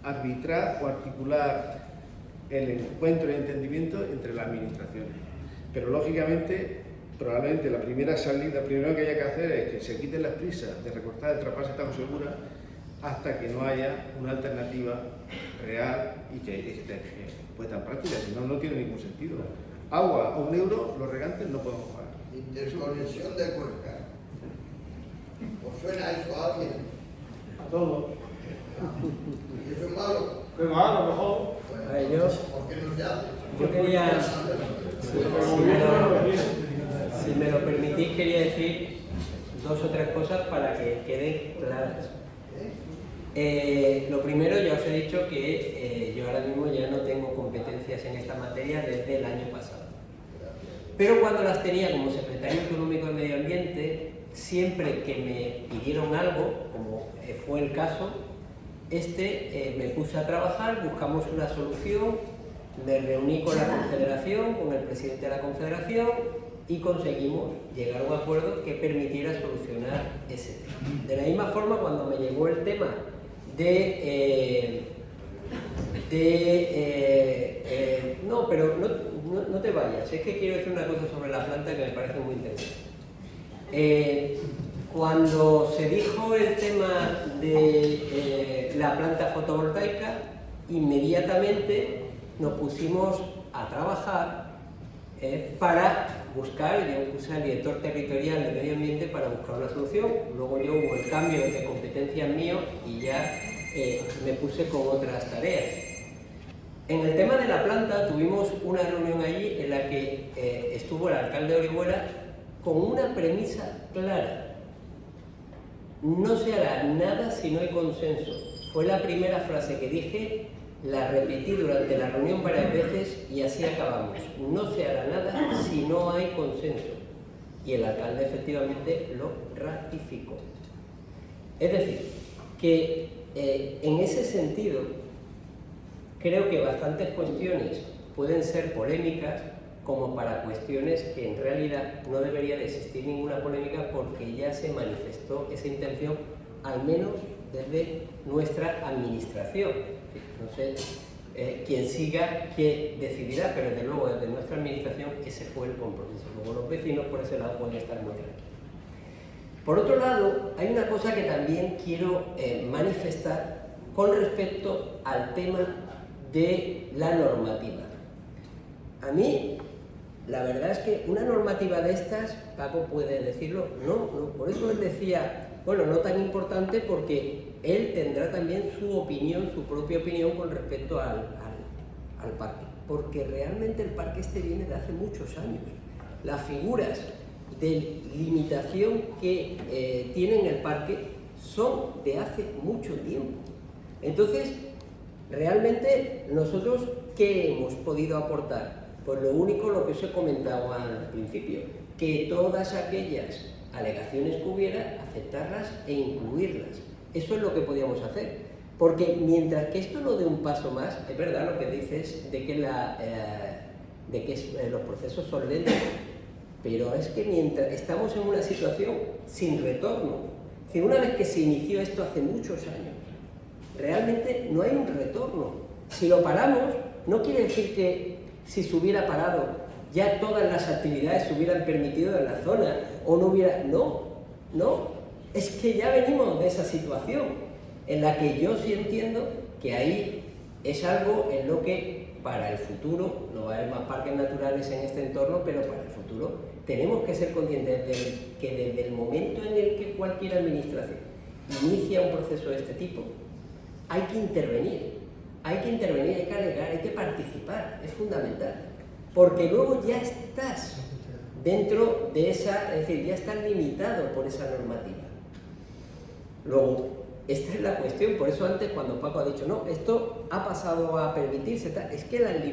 S7: arbitrar o articular el encuentro y entendimiento entre las administraciones. Pero lógicamente, probablemente la primera salida, primero que haya que hacer es que se quiten las prisas de recortar el trasvase Tajo Segura hasta que no haya una alternativa real y que esté puesta en práctica, si no, no tiene ningún sentido. Agua a €1, los regantes no podemos pagar.
S9: Interconexión de Cuenca. ¿Os suena eso a alguien?
S8: A todos.
S9: ¿Y eso es malo?
S8: Pero a lo mejor.
S9: Bueno,
S5: A ver,
S9: ¿por qué no se hace?
S5: yo quería, si me lo permitís, quería decir 2 o 3 cosas para que queden claras. Lo primero, ya os he dicho que yo ahora mismo ya no tengo competencias en esta materia desde el año pasado. Pero cuando las tenía como secretario autonómico de Medio Ambiente, siempre que me pidieron algo, como fue el caso, me puse a trabajar, buscamos una solución, me reuní con la Confederación, con el presidente de la Confederación y conseguimos llegar a un acuerdo que permitiera solucionar ese tema. De la misma forma, cuando me llegó el tema no, pero no te vayas, es que quiero decir una cosa sobre la planta que me parece muy interesante. Cuando se dijo el tema de la planta fotovoltaica, inmediatamente nos pusimos a trabajar para buscar, yo puse al director territorial de Medio Ambiente para buscar una solución. Luego yo hubo el cambio de competencias mío y ya me puse con otras tareas. En el tema de la planta tuvimos una reunión allí en la que estuvo el alcalde de Orihuela con una premisa clara: no se hará nada si no hay consenso. Fue la primera frase que dije, la repetí durante la reunión varias veces y así acabamos. No se hará nada si no hay consenso. Y el alcalde efectivamente lo ratificó. Es decir, que en ese sentido creo que bastantes cuestiones pueden ser polémicas, como para cuestiones que en realidad no debería de existir ninguna polémica porque ya se manifestó esa intención, al menos desde nuestra administración. No sé quién siga, quién decidirá, pero desde luego desde nuestra administración ese fue el compromiso. Luego los vecinos por ese lado pueden estar muy tranquilos. Por otro lado, hay una cosa que también quiero manifestar con respecto al tema de la normativa. A mí, la verdad es que una normativa de estas, Paco puede decirlo, no, por eso él decía, bueno, no tan importante porque él tendrá también su opinión, su propia opinión con respecto al parque, porque realmente el parque este viene de hace muchos años. Las figuras de limitación que tienen el parque son de hace mucho tiempo. Entonces, realmente nosotros, ¿qué hemos podido aportar? Pues lo único, lo que os he comentado al principio, que todas aquellas alegaciones que hubiera, aceptarlas e incluirlas. Eso es lo que podíamos hacer. Porque mientras que esto no dé un paso más, es verdad lo que dices de que, los procesos son lentos, pero es que mientras estamos en una situación sin retorno, si una vez que se inició esto hace muchos años, realmente no hay un retorno. Si lo paramos, no quiere decir que si se hubiera parado ya todas las actividades se hubieran permitido en la zona o no hubiera... No, es que ya venimos de esa situación en la que yo sí entiendo que ahí es algo en lo que para el futuro, no va a haber más parques naturales en este entorno, pero para el futuro tenemos que ser conscientes de que desde el momento en el que cualquier administración inicia un proceso de este tipo, hay que intervenir, hay que alegar, hay que participar, es fundamental, porque luego ya estás dentro de esa, es decir, ya estás limitado por esa normativa. Luego, esta es la cuestión, por eso antes cuando Paco ha dicho, no, esto ha pasado a permitirse, es que las